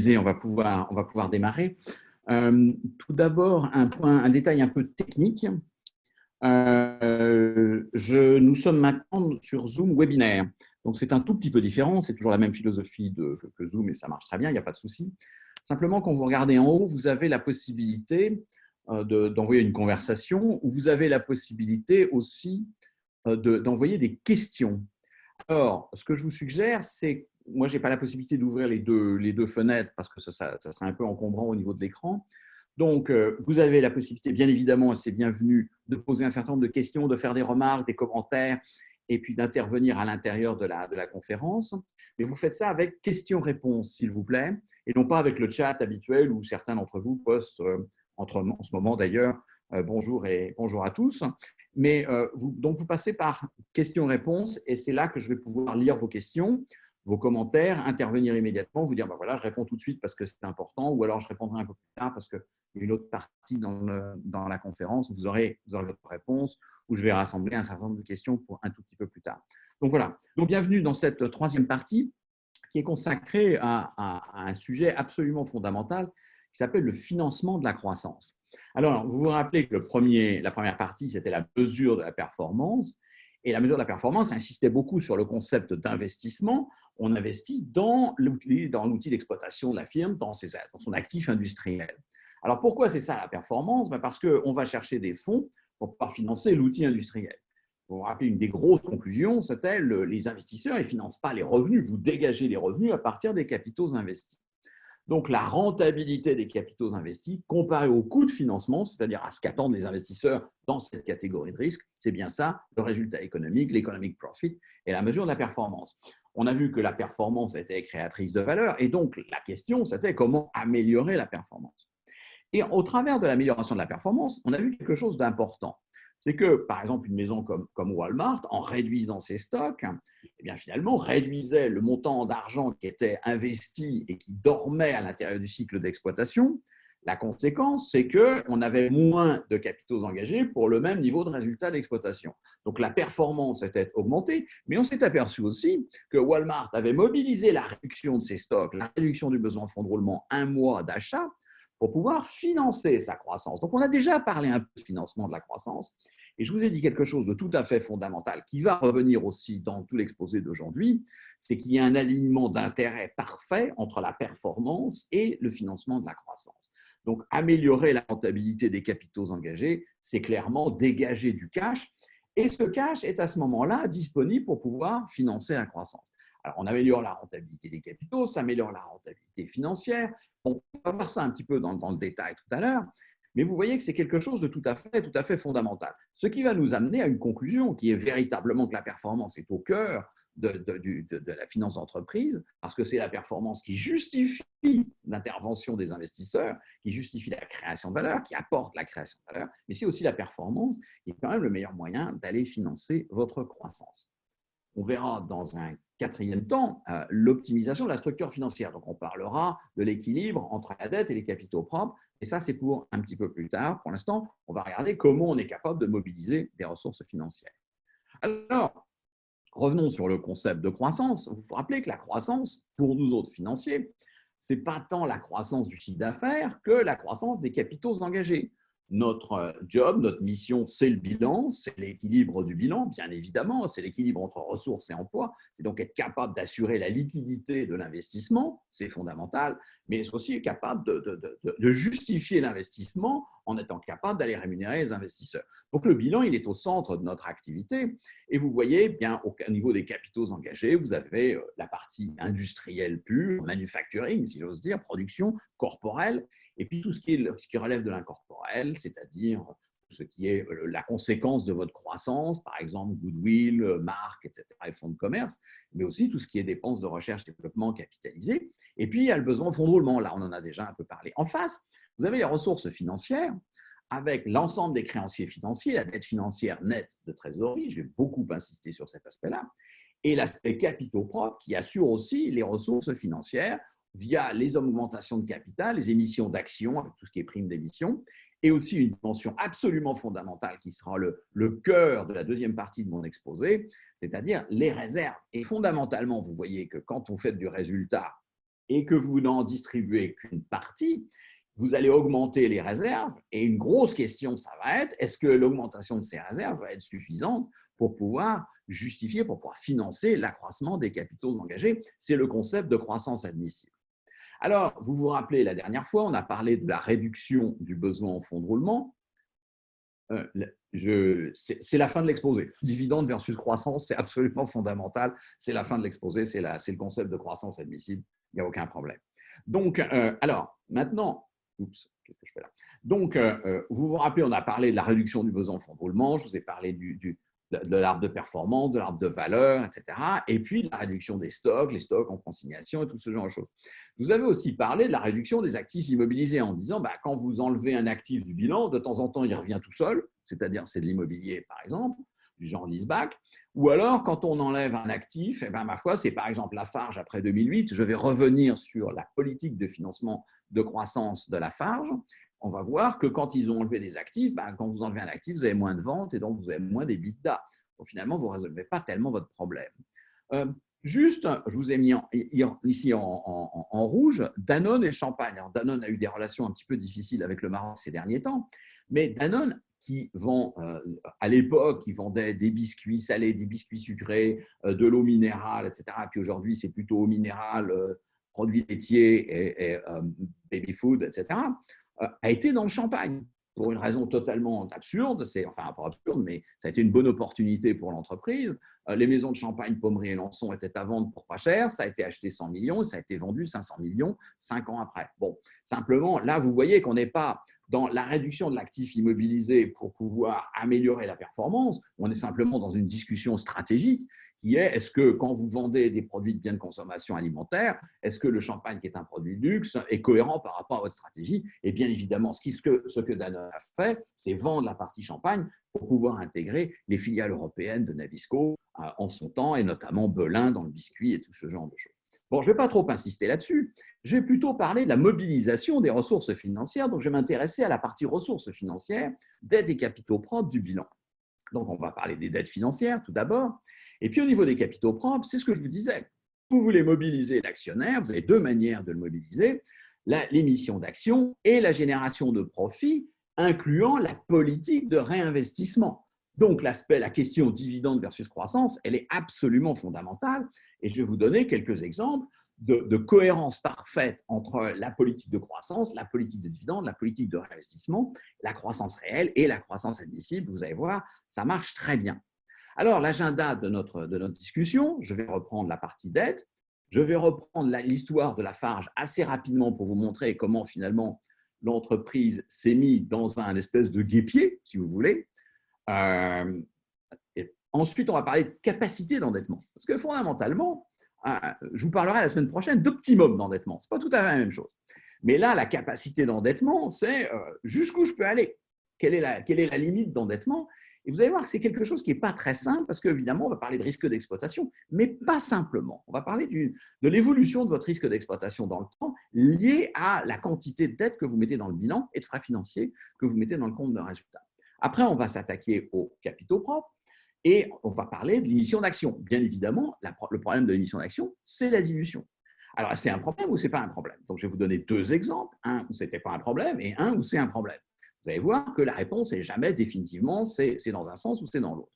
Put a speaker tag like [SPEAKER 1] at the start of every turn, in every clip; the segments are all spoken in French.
[SPEAKER 1] On va pouvoir démarrer. Tout d'abord, un détail un peu technique. Nous sommes maintenant sur Zoom webinaire. Donc, c'est un tout petit peu différent. C'est toujours la même philosophie que Zoom et ça marche très bien, il n'y a pas de souci. Simplement, quand vous regardez en haut, vous avez la possibilité d'envoyer une conversation ou vous avez la possibilité aussi d'envoyer des questions. Alors, ce que je vous suggère, c'est, moi, je n'ai pas la possibilité d'ouvrir les deux fenêtres parce que ça serait un peu encombrant au niveau de l'écran. Donc, vous avez la possibilité, bien évidemment, c'est bienvenu, de poser un certain nombre de questions, de faire des remarques, des commentaires, et puis d'intervenir à l'intérieur de la conférence. Mais vous faites ça avec questions-réponses, s'il vous plaît, et non pas avec le chat habituel où certains d'entre vous postent, en ce moment d'ailleurs, bonjour et bonjour à tous. Mais donc, vous passez par questions-réponses, et c'est là que je vais pouvoir lire vos questions, vos commentaires, intervenir immédiatement, vous dire, ben voilà, je réponds tout de suite parce que c'est important, ou alors je répondrai un peu plus tard parce qu'il y a une autre partie dans la conférence où vous aurez votre réponse, où je vais rassembler un certain nombre de questions pour un tout petit peu plus tard. Donc voilà, donc bienvenue dans cette troisième partie qui est consacrée à un sujet absolument fondamental qui s'appelle le financement de la croissance. Alors, vous vous rappelez que la première partie, c'était la mesure de la performance. Et la mesure de la performance insistait beaucoup sur le concept d'investissement. On investit dans l'outil d'exploitation de la firme, dans son actif industriel. Alors, pourquoi c'est ça la performance? Parce qu'on va chercher des fonds pour pouvoir financer l'outil industriel. Vous vous rappelez, une des grosses conclusions, c'était les investisseurs ne financent pas les revenus. Vous dégagez les revenus à partir des capitaux investis. Donc, la rentabilité des capitaux investis comparée au coût de financement, c'est-à-dire à ce qu'attendent les investisseurs dans cette catégorie de risque, c'est bien ça, le résultat économique, l'economic profit et la mesure de la performance. On a vu que la performance était créatrice de valeur et donc la question, c'était comment améliorer la performance. Et au travers de l'amélioration de la performance, on a vu quelque chose d'important. C'est que, par exemple, une maison comme Walmart, en réduisant ses stocks, eh bien, finalement, réduisait le montant d'argent qui était investi et qui dormait à l'intérieur du cycle d'exploitation. La conséquence, c'est qu'on avait moins de capitaux engagés pour le même niveau de résultat d'exploitation. Donc, la performance était augmentée, mais on s'est aperçu aussi que Walmart avait mobilisé la réduction de ses stocks, la réduction du besoin de fonds de roulement, un mois d'achat, pour pouvoir financer sa croissance. Donc, on a déjà parlé un peu de financement de la croissance. Et je vous ai dit quelque chose de tout à fait fondamental qui va revenir aussi dans tout l'exposé d'aujourd'hui, c'est qu'il y a un alignement d'intérêts parfait entre la performance et le financement de la croissance. Donc, améliorer la rentabilité des capitaux engagés, c'est clairement dégager du cash. Et ce cash est à ce moment-là disponible pour pouvoir financer la croissance. Alors, on améliore la rentabilité des capitaux, ça améliore la rentabilité financière. Bon, on va voir ça un petit peu dans le détail tout à l'heure, mais vous voyez que c'est quelque chose de tout à fait fondamental. Ce qui va nous amener à une conclusion qui est véritablement que la performance est au cœur de la finance d'entreprise, parce que c'est la performance qui justifie l'intervention des investisseurs, qui justifie la création de valeur, qui apporte la création de valeur, mais c'est aussi la performance qui est quand même le meilleur moyen d'aller financer votre croissance. On verra dans un quatrième temps l'optimisation de la structure financière. Donc, on parlera de l'équilibre entre la dette et les capitaux propres. Et ça, c'est pour un petit peu plus tard. Pour l'instant, on va regarder comment on est capable de mobiliser des ressources financières. Alors, revenons sur le concept de croissance. Vous vous rappelez que la croissance, pour nous autres financiers, ce n'est pas tant la croissance du chiffre d'affaires que la croissance des capitaux engagés. Notre job, notre mission, c'est le bilan, c'est l'équilibre du bilan, bien évidemment, c'est l'équilibre entre ressources et emplois. C'est donc être capable d'assurer la liquidité de l'investissement, c'est fondamental, mais c'est aussi être capable de justifier l'investissement en étant capable d'aller rémunérer les investisseurs. Donc le bilan, il est au centre de notre activité. Et vous voyez, bien, au niveau des capitaux engagés, vous avez la partie industrielle pure, manufacturing, si j'ose dire, production corporelle, et puis tout ce qui relève de l'incorporel, c'est-à-dire ce qui est la conséquence de votre croissance, par exemple goodwill, marque, etc., et fonds de commerce, mais aussi tout ce qui est dépenses de recherche et développement capitalisées. Et puis, il y a le besoin de fonds de roulement. Là, on en a déjà un peu parlé. En face, vous avez les ressources financières avec l'ensemble des créanciers financiers, la dette financière nette de trésorerie, j'ai beaucoup insisté sur cet aspect-là, et l'aspect capitaux propres qui assure aussi les ressources financières via les augmentations de capital, les émissions d'actions, avec tout ce qui est prime d'émission, et aussi une dimension absolument fondamentale qui sera le cœur de la deuxième partie de mon exposé, c'est-à-dire les réserves. Et fondamentalement, vous voyez que quand vous faites du résultat et que vous n'en distribuez qu'une partie, vous allez augmenter les réserves. Et une grosse question, ça va être, est-ce que l'augmentation de ces réserves va être suffisante pour pouvoir justifier, pour pouvoir financer l'accroissement des capitaux engagés? C'est le concept de croissance admissible. Alors, vous vous rappelez, la dernière fois, on a parlé de la réduction du besoin en fonds de roulement. C'est la fin de l'exposé. Dividende versus croissance, c'est absolument fondamental. C'est la fin de l'exposé, c'est le concept de croissance admissible. Il n'y a aucun problème. Donc, alors, maintenant, qu'est-ce que je fais là? Donc, vous vous rappelez, on a parlé de la réduction du besoin en fonds de roulement, je vous ai parlé de l'arbre de performance, de l'arbre de valeur, etc. Et puis, de la réduction des stocks, les stocks en consignation et tout ce genre de choses. Vous avez aussi parlé de la réduction des actifs immobilisés en disant, quand vous enlevez un actif du bilan, de temps en temps, il revient tout seul, c'est-à-dire c'est de l'immobilier, par exemple, du genre leaseback, ou alors, quand on enlève un actif, ma foi, c'est par exemple Lafarge après 2008, je vais revenir sur la politique de financement de croissance de Lafarge. On va voir que quand ils ont enlevé des actifs, quand vous enlevez un actif, vous avez moins de ventes et donc vous avez moins d'EBITDA. Donc finalement, vous ne résolvez pas tellement votre problème. Juste, je vous ai mis ici en rouge Danone et Champagne. Alors, Danone a eu des relations un petit peu difficiles avec le Maroc ces derniers temps, mais Danone, qui vend, à l'époque, ils vendaient des biscuits salés, des biscuits sucrés, de l'eau minérale, etc. Et puis aujourd'hui, c'est plutôt eau minérale, produits laitiers et baby food, etc., a été dans le champagne pour une raison totalement absurde. Enfin, pas absurde, mais ça a été une bonne opportunité pour l'entreprise. Les maisons de champagne, Pommery et Lançon étaient à vendre pour pas cher. Ça a été acheté 100 millions et ça a été vendu 500 millions 5 ans après. Bon, simplement, là, vous voyez qu'on n'est pas dans la réduction de l'actif immobilisé pour pouvoir améliorer la performance. On est simplement dans une discussion stratégique qui est, est-ce que quand vous vendez des produits de biens de consommation alimentaire, est-ce que le champagne qui est un produit de luxe est cohérent par rapport à votre stratégie? Et bien évidemment, ce que Danone a fait, c'est vendre la partie champagne pour pouvoir intégrer les filiales européennes de Nabisco en son temps, et notamment Belin dans le biscuit et tout ce genre de choses. Bon, je ne vais pas trop insister là-dessus. Je vais plutôt parler de la mobilisation des ressources financières. Donc, je vais m'intéresser à la partie ressources financières, dettes et capitaux propres du bilan. Donc, on va parler des dettes financières tout d'abord. Et puis, au niveau des capitaux propres, c'est ce que je vous disais. Vous voulez mobiliser l'actionnaire, vous avez deux manières de le mobiliser, l'émission d'actions et la génération de profits, incluant la politique de réinvestissement. Donc, la question dividende versus croissance, elle est absolument fondamentale. Et je vais vous donner quelques exemples de cohérence parfaite entre la politique de croissance, la politique de dividende, la politique de réinvestissement, la croissance réelle et la croissance admissible. Vous allez voir, ça marche très bien. Alors, l'agenda de notre discussion, je vais reprendre la partie dette. Je vais reprendre l'histoire de Lafarge assez rapidement pour vous montrer comment finalement l'entreprise s'est mise dans un espèce de guêpier, si vous voulez. Et ensuite, on va parler de capacité d'endettement. Parce que fondamentalement, je vous parlerai la semaine prochaine d'optimum d'endettement. Ce n'est pas tout à fait la même chose. Mais là, la capacité d'endettement, c'est jusqu'où je peux aller. Quelle est la limite d'endettement? Et vous allez voir que c'est quelque chose qui n'est pas très simple parce qu'évidemment, on va parler de risque d'exploitation, mais pas simplement. On va parler de l'évolution de votre risque d'exploitation dans le temps lié à la quantité de dette que vous mettez dans le bilan et de frais financiers que vous mettez dans le compte de résultat. Après, on va s'attaquer aux capitaux propres et on va parler de l'émission d'actions. Bien évidemment, le problème de l'émission d'actions, c'est la dilution. Alors, c'est un problème ou ce n'est pas un problème? Donc, je vais vous donner deux exemples, un où ce n'était pas un problème et un où c'est un problème. Vous allez voir que la réponse n'est jamais définitivement c'est dans un sens ou c'est dans l'autre.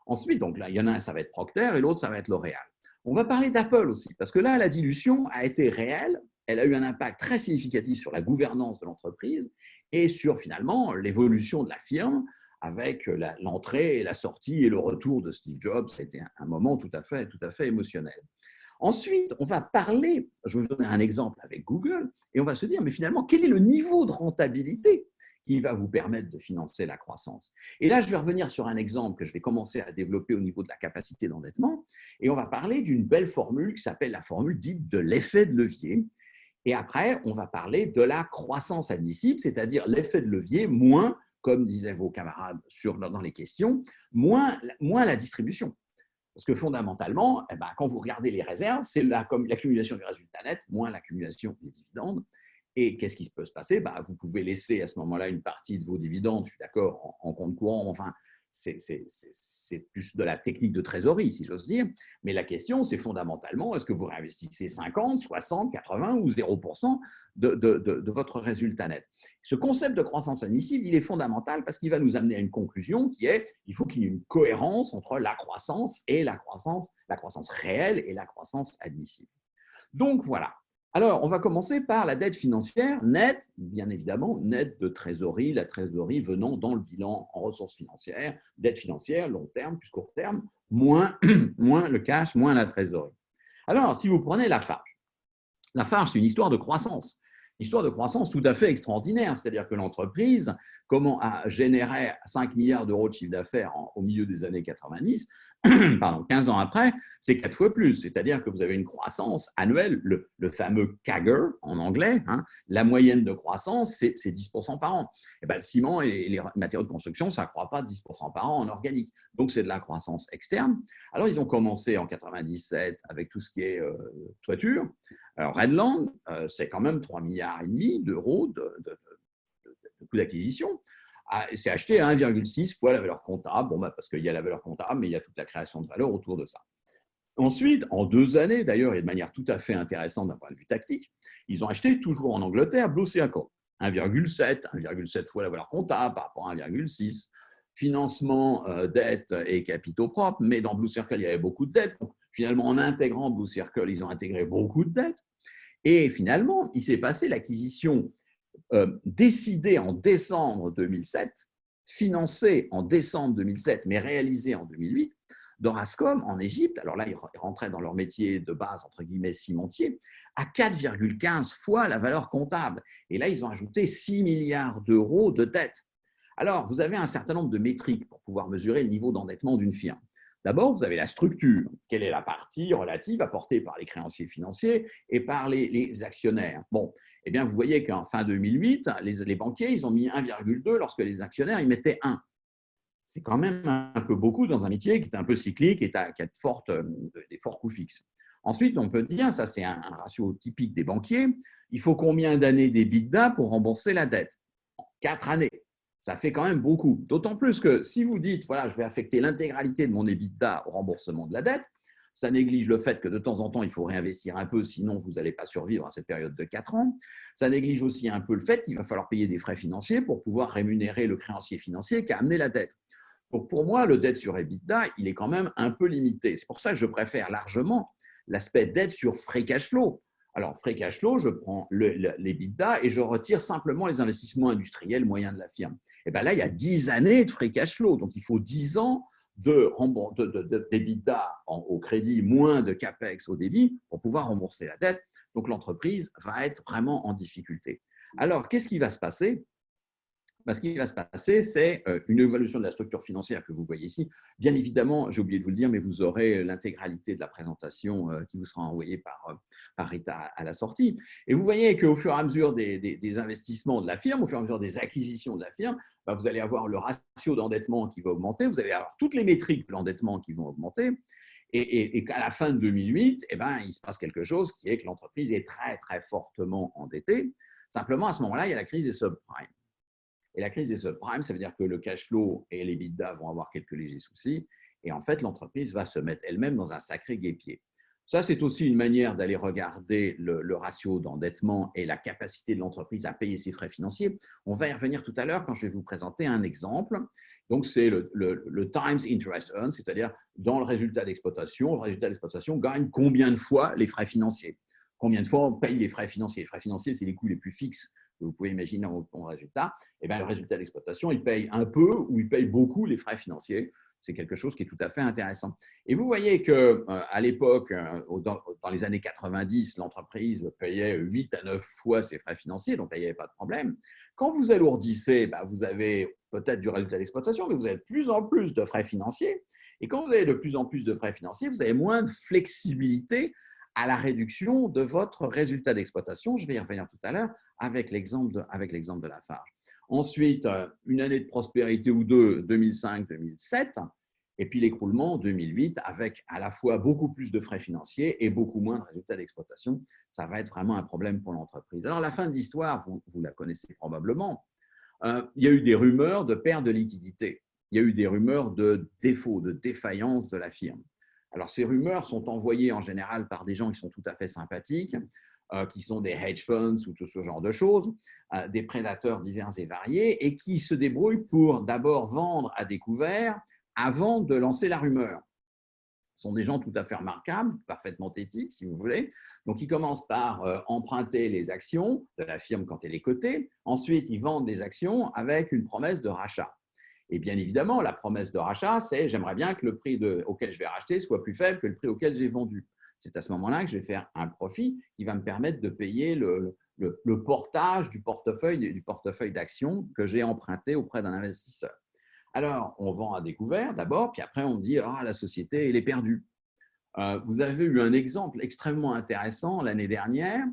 [SPEAKER 1] Ensuite, donc là, il y en a un, ça va être Procter et l'autre, ça va être L'Oréal. On va parler d'Apple aussi, parce que là, la dilution a été réelle, elle a eu un impact très significatif sur la gouvernance de l'entreprise et sur finalement l'évolution de la firme avec l'entrée et la sortie et le retour de Steve Jobs. C'était un moment tout à fait émotionnel. Ensuite, on va parler, je vais vous donner un exemple avec Google, et on va se dire, mais finalement, quel est le niveau de rentabilité qui va vous permettre de financer la croissance? Et là, je vais revenir sur un exemple que je vais commencer à développer au niveau de la capacité d'endettement, et on va parler d'une belle formule qui s'appelle la formule dite de l'effet de levier. Et après, on va parler de la croissance admissible, c'est-à-dire l'effet de levier moins, comme disaient vos camarades dans les questions, moins la distribution. Parce que fondamentalement, quand vous regardez les réserves, c'est l'accumulation du résultat net moins l'accumulation des dividendes. Et qu'est-ce qui peut se passer? Vous pouvez laisser à ce moment-là une partie de vos dividendes, je suis d'accord, en compte courant. Enfin, c'est plus de la technique de trésorerie, si j'ose dire. Mais la question, c'est fondamentalement, est-ce que vous réinvestissez 50, 60, 80 ou 0% de votre résultat net? Ce concept de croissance admissible, il est fondamental parce qu'il va nous amener à une conclusion qui est il faut qu'il y ait une cohérence entre la croissance et la croissance réelle et la croissance admissible. Donc voilà. Alors, on va commencer par la dette financière nette, bien évidemment, nette de trésorerie, la trésorerie venant dans le bilan en ressources financières, dette financière, long terme plus court terme, moins le cash, moins la trésorerie. Alors, si vous prenez Lafarge, c'est une histoire de croissance. Histoire de croissance tout à fait extraordinaire, c'est-à-dire que l'entreprise a généré 5 milliards d'euros de chiffre d'affaires au milieu des années 90, 15 ans après, c'est 4 fois plus, c'est-à-dire que vous avez une croissance annuelle, le fameux CAGR en anglais, hein, la moyenne de croissance, c'est 10% par an. Et ben, le ciment et les matériaux de construction, ça ne croît pas 10% par an en organique, donc c'est de la croissance externe. Alors, ils ont commencé en 97 avec tout ce qui est toiture. Alors, Redland, c'est quand même 3,5 milliards d'euros de coût d'acquisition. C'est acheté à 1,6 fois la valeur comptable, parce qu'il y a la valeur comptable, mais il y a toute la création de valeur autour de ça. Ensuite, en 2 années, d'ailleurs, et de manière tout à fait intéressante d'un point de vue tactique, ils ont acheté, toujours en Angleterre, Blue Circle, 1,7 fois la valeur comptable par rapport à 1,6. Financement, dette et capitaux propres, mais dans Blue Circle, il y avait beaucoup de dettes. Donc, finalement, en intégrant Blue Circle, ils ont intégré beaucoup de dettes. Et finalement, il s'est passé l'acquisition décidée en décembre 2007, financée en décembre 2007, mais réalisée en 2008, d'Orascom en Égypte. Alors là, ils rentraient dans leur métier de base, entre guillemets, cimentier, à 4,15 fois la valeur comptable. Et là, ils ont ajouté 6 milliards d'euros de dettes. Alors, vous avez un certain nombre de métriques pour pouvoir mesurer le niveau d'endettement d'une firme. D'abord, vous avez la structure. Quelle est la partie relative apportée par les créanciers financiers et par les actionnaires? Bon, eh bien, vous voyez qu'en fin 2008, les banquiers, ils ont mis 1,2 lorsque les actionnaires, ils mettaient 1. C'est quand même un peu beaucoup dans un métier qui est un peu cyclique et qui a des forts coûts fixes. Ensuite, on peut dire, ça c'est un ratio typique des banquiers, il faut combien d'années d'EBITDA pour rembourser la dette? 4 années. Ça fait quand même beaucoup. D'autant plus que si vous dites, voilà, je vais affecter l'intégralité de mon EBITDA au remboursement de la dette, ça néglige le fait que de temps en temps, il faut réinvestir un peu, sinon vous n'allez pas survivre à cette période de 4 ans. Ça néglige aussi un peu le fait qu'il va falloir payer des frais financiers pour pouvoir rémunérer le créancier financier qui a amené la dette. Donc pour moi, le dette sur EBITDA, il est quand même un peu limité. C'est pour ça que je préfère largement l'aspect dette sur free cash flow. Alors, free cash flow, je prends l'EBITDA et je retire simplement les investissements industriels moyens de la firme. Et bien là, il y a 10 années de free cash flow. Donc, il faut 10 ans d'EBITDA au crédit, moins de CAPEX au débit pour pouvoir rembourser la dette. Donc, l'entreprise va être vraiment en difficulté. Alors, qu'est-ce qui va se passer? Ce qui va se passer, c'est une évaluation de la structure financière que vous voyez ici. Bien évidemment, j'ai oublié de vous le dire, mais vous aurez l'intégralité de la présentation qui vous sera envoyée par Rita à la sortie. Et vous voyez qu'au fur et à mesure des investissements de la firme, au fur et à mesure des acquisitions de la firme, vous allez avoir le ratio d'endettement qui va augmenter, vous allez avoir toutes les métriques de l'endettement qui vont augmenter. Et qu'à la fin de 2008, il se passe quelque chose qui est que l'entreprise est très, très fortement endettée. Simplement, à ce moment-là, il y a la crise des subprimes. Et la crise des subprimes, ça veut dire que le cash flow et les l'EBITDA vont avoir quelques légers soucis. Et en fait, l'entreprise va se mettre elle-même dans un sacré guêpier. Ça, c'est aussi une manière d'aller regarder le ratio d'endettement et la capacité de l'entreprise à payer ses frais financiers. On va y revenir tout à l'heure quand je vais vous présenter un exemple. Donc, c'est le times interest earned, c'est-à-dire dans le résultat d'exploitation gagne combien de fois les frais financiers? Combien de fois on paye les frais financiers? Les frais financiers, c'est les coûts les plus fixes que vous pouvez imaginer en résultat. Et bien, le résultat d'exploitation, il paye un peu ou il paye beaucoup les frais financiers. C'est quelque chose qui est tout à fait intéressant. Et vous voyez qu'à l'époque, dans les années 90, l'entreprise payait 8 à 9 fois ses frais financiers, donc là, il n'y avait pas de problème. Quand vous alourdissez, vous avez peut-être du résultat d'exploitation, mais vous avez de plus en plus de frais financiers. Et quand vous avez de plus en plus de frais financiers, vous avez moins de flexibilité à la réduction de votre résultat d'exploitation. Je vais y revenir tout à l'heure avec l'exemple de Lafarge. Ensuite, une année de prospérité ou deux, 2005-2007, et puis l'écroulement en 2008 avec à la fois beaucoup plus de frais financiers et beaucoup moins de résultats d'exploitation. Ça va être vraiment un problème pour l'entreprise. Alors, la fin de l'histoire, vous la connaissez probablement. Il y a eu des rumeurs de perte de liquidité. il y a eu des rumeurs de défaut, de défaillance de la firme. Alors, ces rumeurs sont envoyées en général par des gens qui sont tout à fait sympathiques, qui sont des hedge funds ou tout ce genre de choses, des prédateurs divers et variés, et qui se débrouillent pour d'abord vendre à découvert avant de lancer la rumeur. Ce sont des gens tout à fait remarquables, parfaitement éthiques, si vous voulez. Donc, ils commencent par emprunter les actions de la firme quand elle est cotée. Ensuite, ils vendent des actions avec une promesse de rachat. Et bien évidemment, la promesse de rachat, c'est j'aimerais bien que le prix auquel je vais racheter soit plus faible que le prix auquel j'ai vendu. C'est à ce moment-là que je vais faire un profit qui va me permettre de payer le portage du portefeuille d'actions que j'ai emprunté auprès d'un investisseur. Alors, on vend à découvert d'abord, puis après, on dit ah, la société, elle est perdue. Vous avez eu un exemple extrêmement intéressant l'année dernière.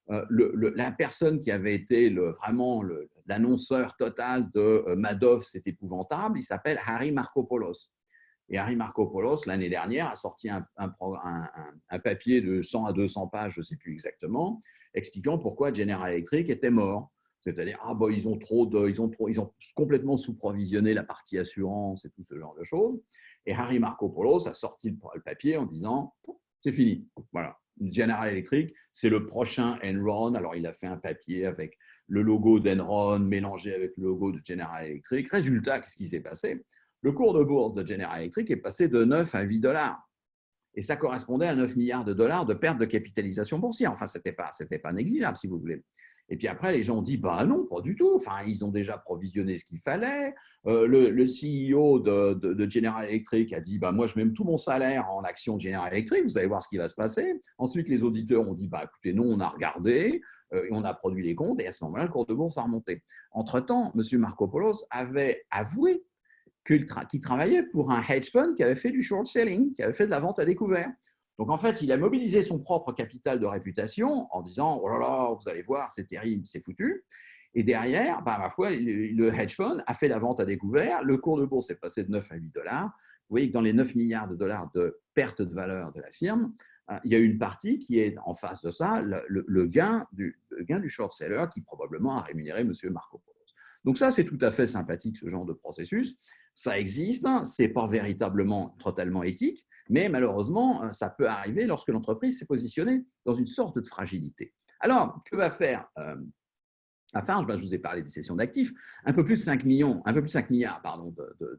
[SPEAKER 1] La personne qui avait été vraiment l'annonceur total de Madoff, c'est épouvantable, il s'appelle Harry Markopolos. Et Harry Markopolos, l'année dernière, a sorti un papier de 100 à 200 pages, je ne sais plus exactement, expliquant pourquoi General Electric était mort. C'est-à-dire, ils ont complètement sous-provisionné la partie assurance et tout ce genre de choses. Et Harry Markopolos a sorti le papier en disant, c'est fini. Voilà, General Electric, c'est le prochain Enron. Alors, il a fait un papier avec le logo d'Enron mélangé avec le logo de General Electric. Résultat, qu'est-ce qui s'est passé? Le cours de bourse de General Electric est passé de 9 à 8 $. Et ça correspondait à 9 milliards de dollars de perte de capitalisation boursière. Enfin, ce n'était pas négligeable, si vous voulez. Et puis après, les gens ont dit, bah non, pas du tout. Enfin, ils ont déjà provisionné ce qu'il fallait. Le CEO de General Electric a dit, bah moi, je mets tout mon salaire en actions de General Electric. Vous allez voir ce qui va se passer. Ensuite, les auditeurs ont dit, bah écoutez, nous, on a regardé, on a produit les comptes. Et à ce moment-là, le cours de bourse a remonté. Entre-temps, M. Markopolos avait avoué qu'il travaillait pour un hedge fund qui avait fait du short selling, qui avait fait de la vente à découvert. Donc, en fait, il a mobilisé son propre capital de réputation en disant « Oh là là, vous allez voir, c'est terrible, c'est foutu ». Et derrière, ma foi, le hedge fund a fait la vente à découvert. Le cours de bourse est passé de 9 à 8 $. Vous voyez que dans les 9 milliards de dollars de perte de valeur de la firme, il y a une partie qui est en face de ça, le gain du short seller qui probablement a rémunéré M. Markopolos. Donc ça, c'est tout à fait sympathique, ce genre de processus. Ça existe, ce n'est pas véritablement totalement éthique, mais malheureusement, ça peut arriver lorsque l'entreprise s'est positionnée dans une sorte de fragilité. Alors, que va faire Lafarge? Je vous ai parlé des cessions d'actifs, un peu plus de 5 milliards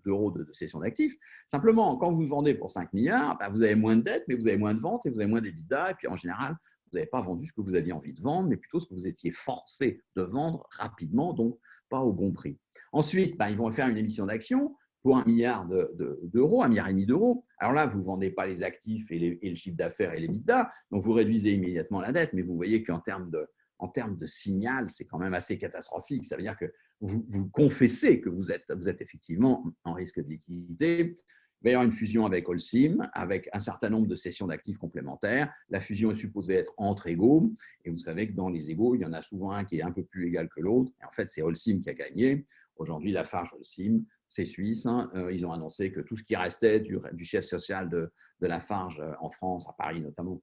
[SPEAKER 1] d'euros de cessions d'actifs. Simplement, quand vous vendez pour 5 milliards, vous avez moins de dettes, mais vous avez moins de ventes et vous avez moins d'EBITDA. Et puis, en général, vous n'avez pas vendu ce que vous aviez envie de vendre, mais plutôt ce que vous étiez forcé de vendre rapidement, donc pas au bon prix. Ensuite, ils vont faire une émission d'actions pour 1 milliard d'euros, 1,5 milliard d'euros. Alors là, vous ne vendez pas les actifs et le chiffre d'affaires et l'EBITDA, donc vous réduisez immédiatement la dette, mais vous voyez qu'en termes de signal, c'est quand même assez catastrophique. Ça veut dire que vous confessez que vous êtes effectivement en risque de liquidité. Il va y avoir une fusion avec Holcim, avec un certain nombre de cessions d'actifs complémentaires. La fusion est supposée être entre égaux. Et vous savez que dans les égaux, il y en a souvent un qui est un peu plus égal que l'autre. Et en fait, c'est Holcim qui a gagné. Aujourd'hui, Lafarge Holcim, c'est suisse. Ils ont annoncé que tout ce qui restait du chef social de Lafarge en France, à Paris notamment,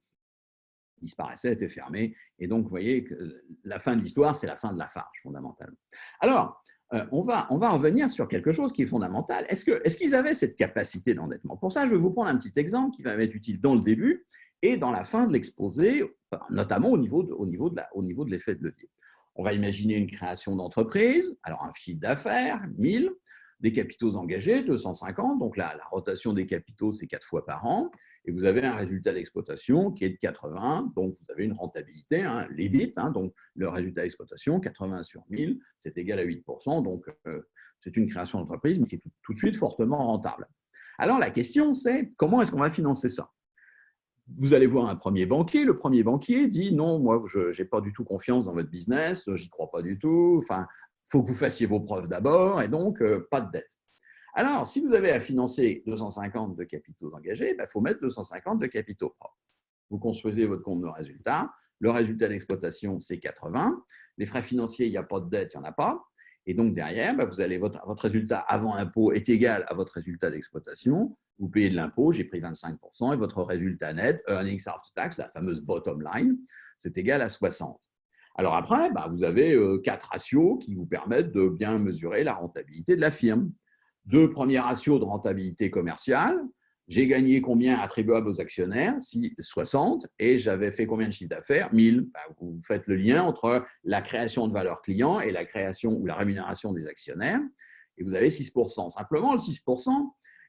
[SPEAKER 1] disparaissait, était fermé. Et donc, vous voyez que la fin de l'histoire, c'est la fin de Lafarge, fondamentalement. Alors, on va revenir sur quelque chose qui est fondamental. Est-ce qu'ils avaient cette capacité d'endettement? Pour ça, je vais vous prendre un petit exemple qui va m'être utile dans le début et dans la fin de l'exposé, notamment au niveau de l'effet de levier. On va imaginer une création d'entreprise, alors un chiffre d'affaires, 1000, des capitaux engagés, 250, donc la rotation des capitaux, c'est 4 fois par an, et vous avez un résultat d'exploitation qui est de 80, donc vous avez une rentabilité, l'EBIT, donc le résultat d'exploitation, 80 sur 1000, c'est égal à 8%, donc c'est une création d'entreprise, mais qui est tout de suite fortement rentable. Alors la question, c'est comment est-ce qu'on va financer ça? Vous allez voir un premier banquier, le premier banquier dit non, moi je n'ai pas du tout confiance dans votre business, j'y crois pas du tout, enfin, il faut que vous fassiez vos preuves d'abord, et donc pas de dette. Alors, si vous avez à financer 250 de capitaux engagés, il faut mettre 250 de capitaux propres. Vous construisez votre compte de résultat. Le résultat d'exploitation, c'est 80. Les frais financiers, il n'y a pas de dette, il n'y en a pas. Et donc, derrière, vous allez, votre résultat avant impôt est égal à votre résultat d'exploitation. Vous payez de l'impôt, j'ai pris 25%, et votre résultat net, earnings after tax, la fameuse bottom line, c'est égal à 60. Alors après, vous avez 4 ratios qui vous permettent de bien mesurer la rentabilité de la firme. deux premiers ratios de rentabilité commerciale. J'ai gagné combien attribuable aux actionnaires? 60. Et j'avais fait combien de chiffre d'affaires? 1000. Vous faites le lien entre la création de valeur client et la création ou la rémunération des actionnaires. Et vous avez 6%. Simplement, le 6%,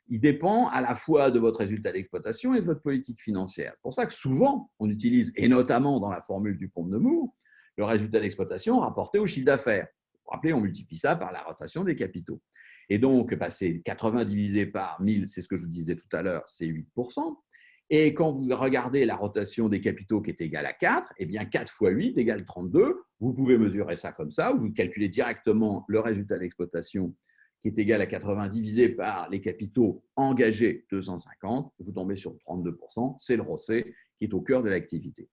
[SPEAKER 1] il dépend à la fois de votre résultat d'exploitation et de votre politique financière. C'est pour ça que souvent, on utilise, et notamment dans la formule du pont de Nemours, le résultat d'exploitation rapporté au chiffre d'affaires. Vous vous rappelez, on multiplie ça par la rotation des capitaux. Et donc, c'est 80 divisé par 1000, c'est ce que je vous disais tout à l'heure, c'est 8%. Et quand vous regardez la rotation des capitaux qui est égale à 4, eh bien 4 fois 8 égale 32. Vous pouvez mesurer ça comme ça, vous calculez directement le résultat d'exploitation qui est égal à 80 divisé par les capitaux engagés 250, vous tombez sur 32%, c'est le ROCE qui est au cœur de l'activité.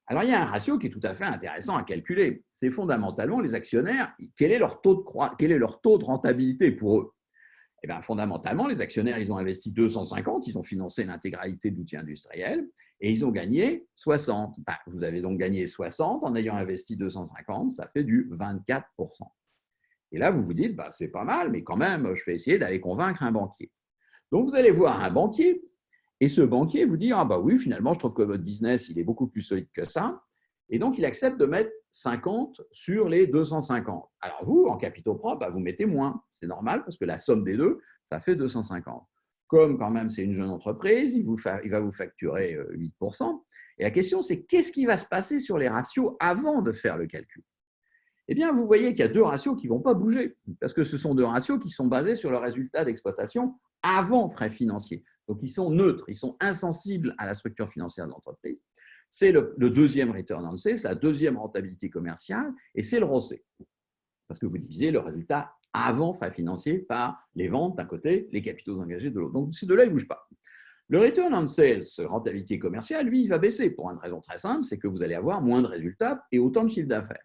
[SPEAKER 1] Alors, il y a un ratio qui est tout à fait intéressant à calculer. C'est fondamentalement les actionnaires, quel est leur taux de rentabilité pour eux? Eh bien, fondamentalement, les actionnaires, ils ont investi 250, ils ont financé l'intégralité de l'outil industriel et ils ont gagné 60. Vous avez donc gagné 60 en ayant investi 250, ça fait du 24%. Et là, vous vous dites, c'est pas mal, mais quand même, je vais essayer d'aller convaincre un banquier. Donc, vous allez voir un banquier. Et ce banquier vous dit, oui, finalement, je trouve que votre business, il est beaucoup plus solide que ça. Et donc, il accepte de mettre 50 sur les 250. Alors, vous, en capitaux propres, vous mettez moins. C'est normal parce que la somme des deux, ça fait 250. Comme quand même, c'est une jeune entreprise, il va vous facturer 8%. Et la question, c'est qu'est-ce qui va se passer sur les ratios avant de faire le calcul? Eh bien, vous voyez qu'il y a deux ratios qui ne vont pas bouger parce que ce sont deux ratios qui sont basés sur le résultat d'exploitation avant frais financiers. Donc, ils sont neutres, ils sont insensibles à la structure financière de l'entreprise. C'est le deuxième return on sales, c'est la deuxième rentabilité commerciale, et c'est le ROCE. Parce que vous divisez le résultat avant frais financiers par les ventes d'un côté, les capitaux engagés de l'autre. Donc, ces deux-là, ils ne bougent pas. Le return on sales, rentabilité commerciale, lui, il va baisser pour une raison très simple, c'est que vous allez avoir moins de résultats et autant de chiffre d'affaires.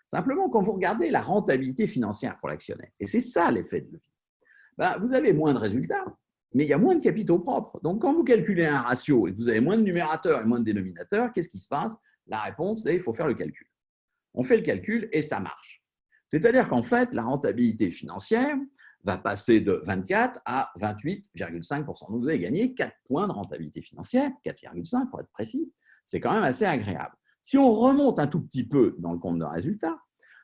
[SPEAKER 1] Simplement, quand vous regardez la rentabilité financière pour l'actionnaire, et c'est ça l'effet de levier, vous avez moins de résultats, mais il y a moins de capitaux propres. Donc, quand vous calculez un ratio et que vous avez moins de numérateurs et moins de dénominateurs, qu'est-ce qui se passe? La réponse, c'est qu'il faut faire le calcul. On fait le calcul et ça marche. C'est-à-dire qu'en fait, la rentabilité financière va passer de 24 à 28,5%. Donc, vous avez gagné 4 points de rentabilité financière, 4,5 pour être précis. C'est quand même assez agréable. Si on remonte un tout petit peu dans le compte de résultat,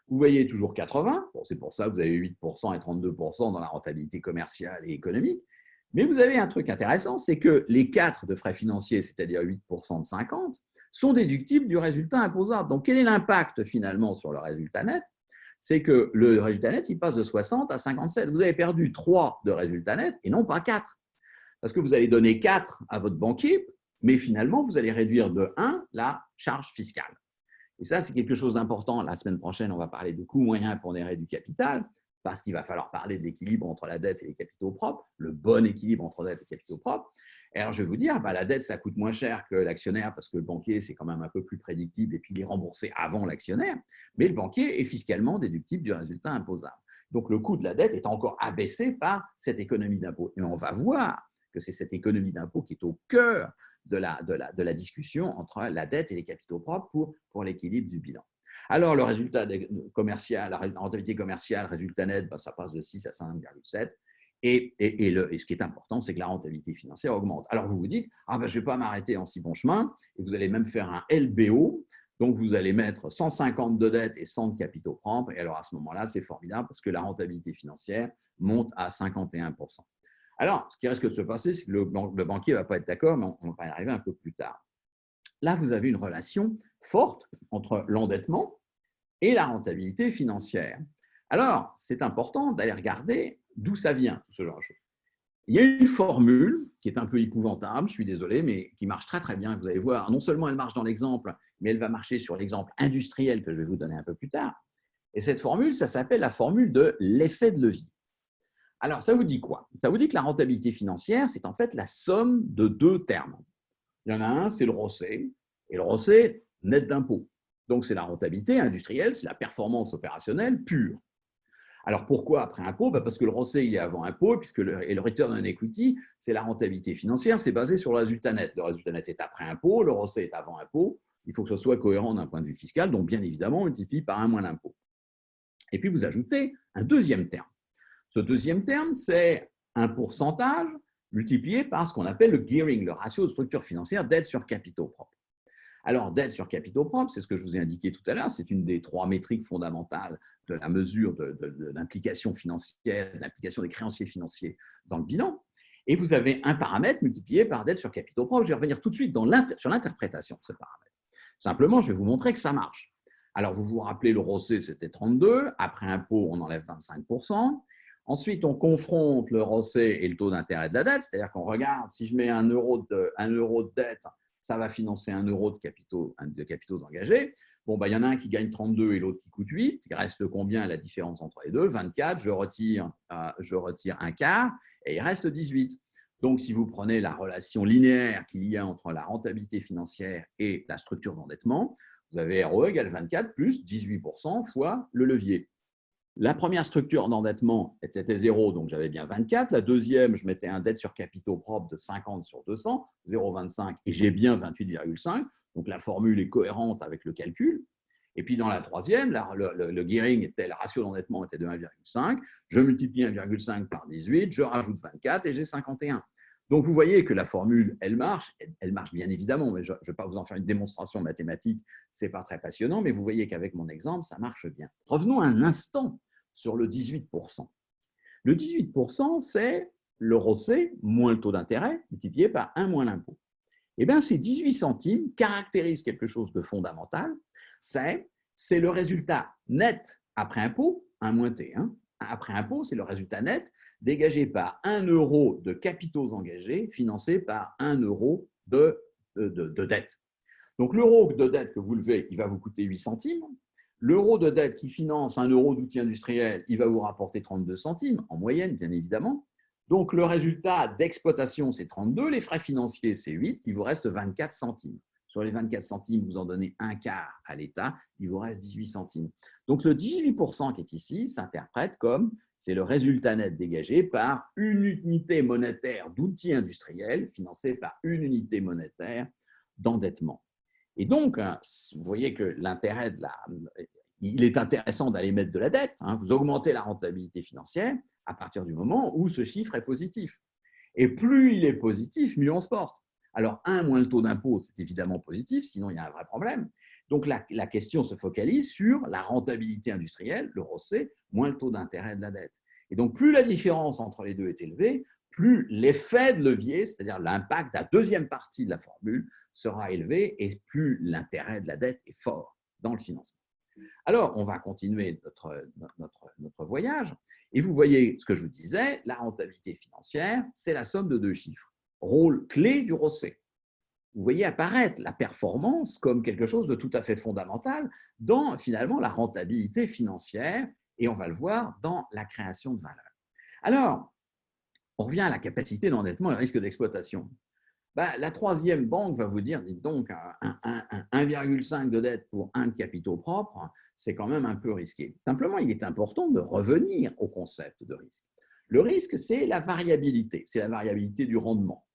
[SPEAKER 1] vous voyez toujours 80. Bon, c'est pour ça que vous avez 8% et 32% dans la rentabilité commerciale et économique. Mais vous avez un truc intéressant, c'est que les 4 de frais financiers, c'est-à-dire 8% de 50, sont déductibles du résultat imposable. Donc, quel est l'impact finalement sur le résultat net? C'est que le résultat net, il passe de 60 à 57. Vous avez perdu 3 de résultat net et non pas 4. Parce que vous allez donner 4 à votre banquier, mais finalement, vous allez réduire de 1 la charge fiscale. Et ça, c'est quelque chose d'important. La semaine prochaine, on va parler de coûts moyens pondérés du capital, parce qu'il va falloir parler de l'équilibre entre la dette et les capitaux propres, le bon équilibre entre dette et capitaux propres. Et alors, je vais vous dire, la dette, ça coûte moins cher que l'actionnaire, parce que le banquier, c'est quand même un peu plus prédictible, et puis il est remboursé avant l'actionnaire, mais le banquier est fiscalement déductible du résultat imposable. Donc, le coût de la dette est encore abaissé par cette économie d'impôt. Et on va voir que c'est cette économie d'impôt qui est au cœur de la discussion entre la dette et les capitaux propres pour l'équilibre du bilan. Alors, le résultat commercial, la rentabilité commerciale, résultat net, ça passe de 6 à 5,7. Et ce qui est important, c'est que la rentabilité financière augmente. Alors, vous vous dites, je ne vais pas m'arrêter en si bon chemin, et vous allez même faire un LBO, donc vous allez mettre 150 de dette et 100 de capitaux propres, et alors à ce moment-là, c'est formidable parce que la rentabilité financière monte à 51%. Alors, ce qui risque de se passer, c'est que le banquier ne va pas être d'accord, mais on va y arriver un peu plus tard. Là, vous avez une relation forte entre l'endettement et la rentabilité financière. Alors, c'est important d'aller regarder d'où ça vient, ce genre de choses. Il y a une formule qui est un peu épouvantable, je suis désolé, mais qui marche très très bien. Vous allez voir, non seulement elle marche dans l'exemple, mais elle va marcher sur l'exemple industriel que je vais vous donner un peu plus tard. Et cette formule, ça s'appelle la formule de l'effet de levier. Alors, ça vous dit quoi? Ça vous dit que la rentabilité financière, c'est en fait la somme de deux termes. Il y en a un, c'est le ROCE, et le ROCE, net d'impôt. Donc, c'est la rentabilité industrielle, c'est la performance opérationnelle pure. Alors, pourquoi après impôt? Parce que le ROCE, il est avant impôt, et le return on equity, c'est la rentabilité financière, c'est basé sur le résultat net. Le résultat net est après impôt, le ROCE est avant impôt. Il faut que ce soit cohérent d'un point de vue fiscal, donc bien évidemment, on multiplie par 1 moins l'impôt. Et puis, vous ajoutez un deuxième terme. Ce deuxième terme, c'est un pourcentage multiplié par ce qu'on appelle le gearing, le ratio de structure financière dette sur capitaux propres. Alors, dette sur capitaux propres, c'est ce que je vous ai indiqué tout à l'heure, c'est une des 3 métriques fondamentales de la mesure de l'implication financière, de l'implication des créanciers financiers dans le bilan. Et vous avez un paramètre multiplié par dette sur capitaux propres. Je vais revenir tout de suite sur l'interprétation de ce paramètre. Simplement, je vais vous montrer que ça marche. Alors, vous vous rappelez, le ROCE, c'était 32. Après impôt, on enlève 25%. Ensuite, on confronte le ROCE et le taux d'intérêt de la dette, c'est-à-dire qu'on regarde, si je mets 1 euro de dette, ça va financer 1 euro de capitaux engagés. Bon, il y en a un qui gagne 32 et l'autre qui coûte 8. Il reste combien la différence entre les deux? 24. Je retire un quart et il reste 18. Donc, si vous prenez la relation linéaire qu'il y a entre la rentabilité financière et la structure d'endettement, vous avez ROE égale 24 plus 18% fois le levier. La première structure d'endettement était 0, donc j'avais bien 24. La deuxième, je mettais un dette sur capitaux propres de 50 sur 200, 0,25, et j'ai bien 28,5. Donc la formule est cohérente avec le calcul. Et puis dans la troisième, le gearing était, le ratio d'endettement était de 1,5. Je multiplie 1,5 par 18, je rajoute 24 et j'ai 51. Donc vous voyez que la formule, elle marche bien évidemment, mais je ne vais pas vous en faire une démonstration mathématique, ce n'est pas très passionnant, mais vous voyez qu'avec mon exemple, ça marche bien. Revenons un instant sur le 18%. Le 18%, c'est le ROCE moins le taux d'intérêt multiplié par 1 moins l'impôt. Eh bien, ces 18 centimes caractérisent quelque chose de fondamental, c'est le résultat net après impôt, 1 moins T. Après impôt, c'est le résultat net dégagé par 1 euro de capitaux engagés financés par 1 euro de dette. Donc, l'euro de dette que vous levez, il va vous coûter 8 centimes. L'euro de dette qui finance 1 euro d'outil industriel, il va vous rapporter 32 centimes, en moyenne, bien évidemment. Donc, le résultat d'exploitation, c'est 32. Les frais financiers, c'est 8. Il vous reste 24 centimes. Sur les 24 centimes, vous en donnez un quart à l'État. Il vous reste 18 centimes. Donc, le 18% qui est ici s'interprète comme c'est le résultat net dégagé par une unité monétaire d'outils industriels financé par une unité monétaire d'endettement. Et donc, vous voyez que l'intérêt il est intéressant d'aller mettre de la dette. Vous augmentez la rentabilité financière à partir du moment où ce chiffre est positif. Et plus il est positif, mieux on se porte. Alors, 1 moins le taux d'impôt, c'est évidemment positif, sinon il y a un vrai problème. Donc, la question se focalise sur la rentabilité industrielle, le ROCE, moins le taux d'intérêt de la dette. Et donc, plus la différence entre les deux est élevée, plus l'effet de levier, c'est-à-dire l'impact de la deuxième partie de la formule, sera élevé et plus l'intérêt de la dette est fort dans le financement. Alors, on va continuer notre voyage. Et vous voyez ce que je vous disais, la rentabilité financière, c'est la somme de 2 chiffres. Rôle clé du ROCE. Vous voyez apparaître la performance comme quelque chose de tout à fait fondamental dans, finalement, la rentabilité financière, et on va le voir dans la création de valeur. Alors, on revient à la capacité d'endettement et le risque d'exploitation. La troisième banque va vous dire, dites donc, 1,5 de dette pour 1 de capitaux propres, c'est quand même un peu risqué. Simplement, il est important de revenir au concept de risque. Le risque, c'est la variabilité du rendement.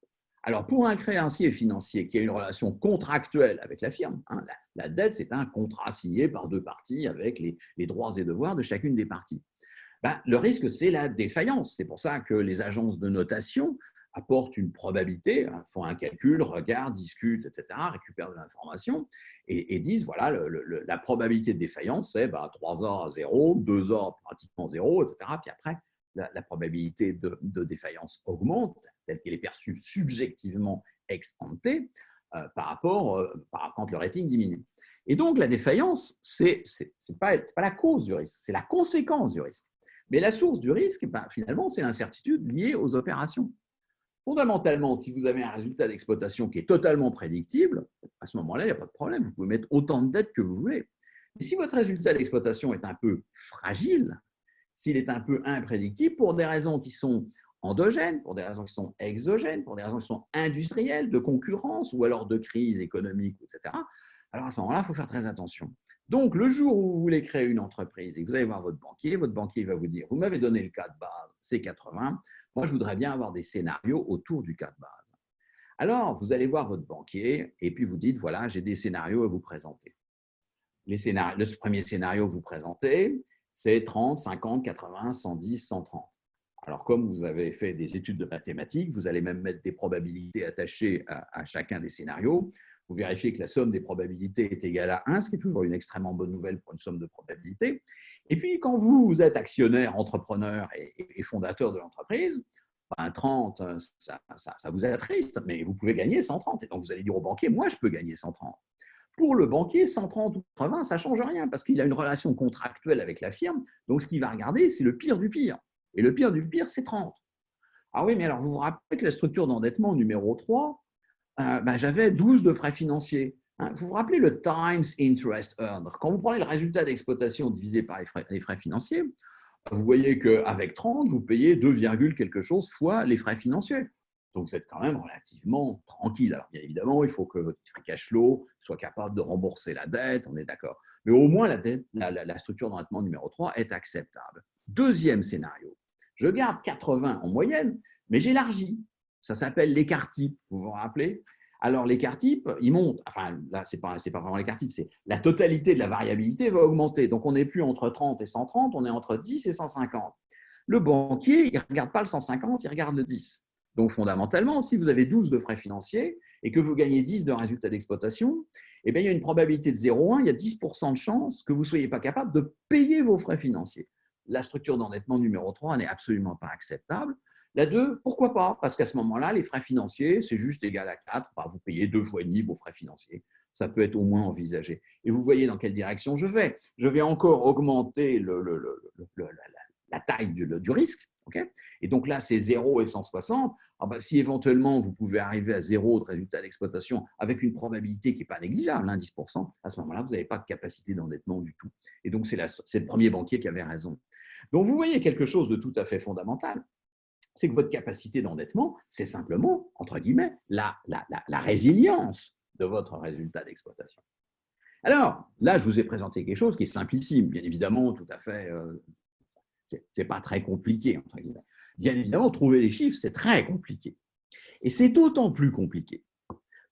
[SPEAKER 1] Alors, pour un créancier financier qui a une relation contractuelle avec la firme, la dette, c'est un contrat signé par 2 parties avec les droits et devoirs de chacune des parties. Le risque, c'est la défaillance. C'est pour ça que les agences de notation apportent une probabilité, font un calcul, regardent, discutent, etc., récupèrent de l'information et disent, voilà, la probabilité de défaillance, c'est 3 ans à 0, 2 ans pratiquement 0, etc. Puis après, la probabilité de défaillance augmente, telle qu'elle est perçue subjectivement ex ante, par rapport quand le rating diminue. Et donc, la défaillance, ce n'est pas la cause du risque, c'est la conséquence du risque. Mais la source du risque, finalement, c'est l'incertitude liée aux opérations. Fondamentalement, si vous avez un résultat d'exploitation qui est totalement prédictible, à ce moment-là, il n'y a pas de problème. Vous pouvez mettre autant de dettes que vous voulez. Mais si votre résultat d'exploitation est un peu fragile, s'il est un peu imprédictible pour des raisons qui sont endogènes, pour des raisons qui sont exogènes, pour des raisons qui sont industrielles, de concurrence ou alors de crise économique, etc., alors à ce moment-là, il faut faire très attention. Donc, le jour où vous voulez créer une entreprise et que vous allez voir votre banquier va vous dire, vous m'avez donné le cas de base, c'est 80, moi je voudrais bien avoir des scénarios autour du cas de base. Alors, vous allez voir votre banquier et puis vous dites, voilà, j'ai des scénarios à vous présenter. Le premier scénario que vous présentez, c'est 30, 50, 80, 110, 130. Alors, comme vous avez fait des études de mathématiques, vous allez même mettre des probabilités attachées à chacun des scénarios. Vous vérifiez que la somme des probabilités est égale à 1, ce qui est toujours une extrêmement bonne nouvelle pour une somme de probabilités. Et puis, quand vous êtes actionnaire, entrepreneur et fondateur de l'entreprise, 30, ça vous attriste, mais vous pouvez gagner 130. Et donc, vous allez dire au banquier, moi, je peux gagner 130. Pour le banquier, 130 ou 80, ça ne change rien parce qu'il a une relation contractuelle avec la firme. Donc, ce qu'il va regarder, c'est le pire du pire. Et le pire du pire, c'est 30. Ah oui, mais alors, vous vous rappelez que la structure d'endettement numéro 3, j'avais 12 de frais financiers. Vous vous rappelez le times interest earned. Quand vous prenez le résultat d'exploitation divisé par les frais financiers, vous voyez qu'avec 30, vous payez 2, quelque chose fois les frais financiers. Donc, vous êtes quand même relativement tranquille. Alors, bien évidemment, il faut que votre free cash flow soit capable de rembourser la dette, on est d'accord. Mais au moins, la structure d'endettement numéro 3 est acceptable. Deuxième scénario, je garde 80 en moyenne, mais j'élargis. Ça s'appelle l'écart type, vous vous rappelez? Alors, l'écart type, il monte. Enfin, là, ce n'est pas vraiment l'écart type, c'est la totalité de la variabilité va augmenter. Donc, on n'est plus entre 30 et 130, on est entre 10 et 150. Le banquier, il ne regarde pas le 150, il regarde le 10. Donc, fondamentalement, si vous avez 12 de frais financiers et que vous gagnez 10 de résultats d'exploitation, eh bien, il y a une probabilité de 0,1, il y a 10% de chance que vous ne soyez pas capable de payer vos frais financiers. La structure d'endettement numéro 3 n'est absolument pas acceptable. La 2, pourquoi pas? Parce qu'à ce moment-là, les frais financiers, c'est juste égal à 4. Vous payez 2 fois et demi vos frais financiers. Ça peut être au moins envisagé. Et vous voyez dans quelle direction je vais. Je vais encore augmenter la taille du risque. Okay, et donc là, c'est 0 et 160. Si éventuellement, vous pouvez arriver à 0 de résultat d'exploitation avec une probabilité qui n'est pas négligeable, 10%, à ce moment-là, vous n'avez pas de capacité d'endettement du tout. Et donc, c'est le premier banquier qui avait raison. Donc, vous voyez quelque chose de tout à fait fondamental, c'est que votre capacité d'endettement, c'est simplement, entre guillemets, la résilience de votre résultat d'exploitation. Alors, là, je vous ai présenté quelque chose qui est simplissime, bien évidemment, tout à fait, c'est pas très compliqué, entre guillemets. Bien évidemment, trouver les chiffres, c'est très compliqué. Et c'est d'autant plus compliqué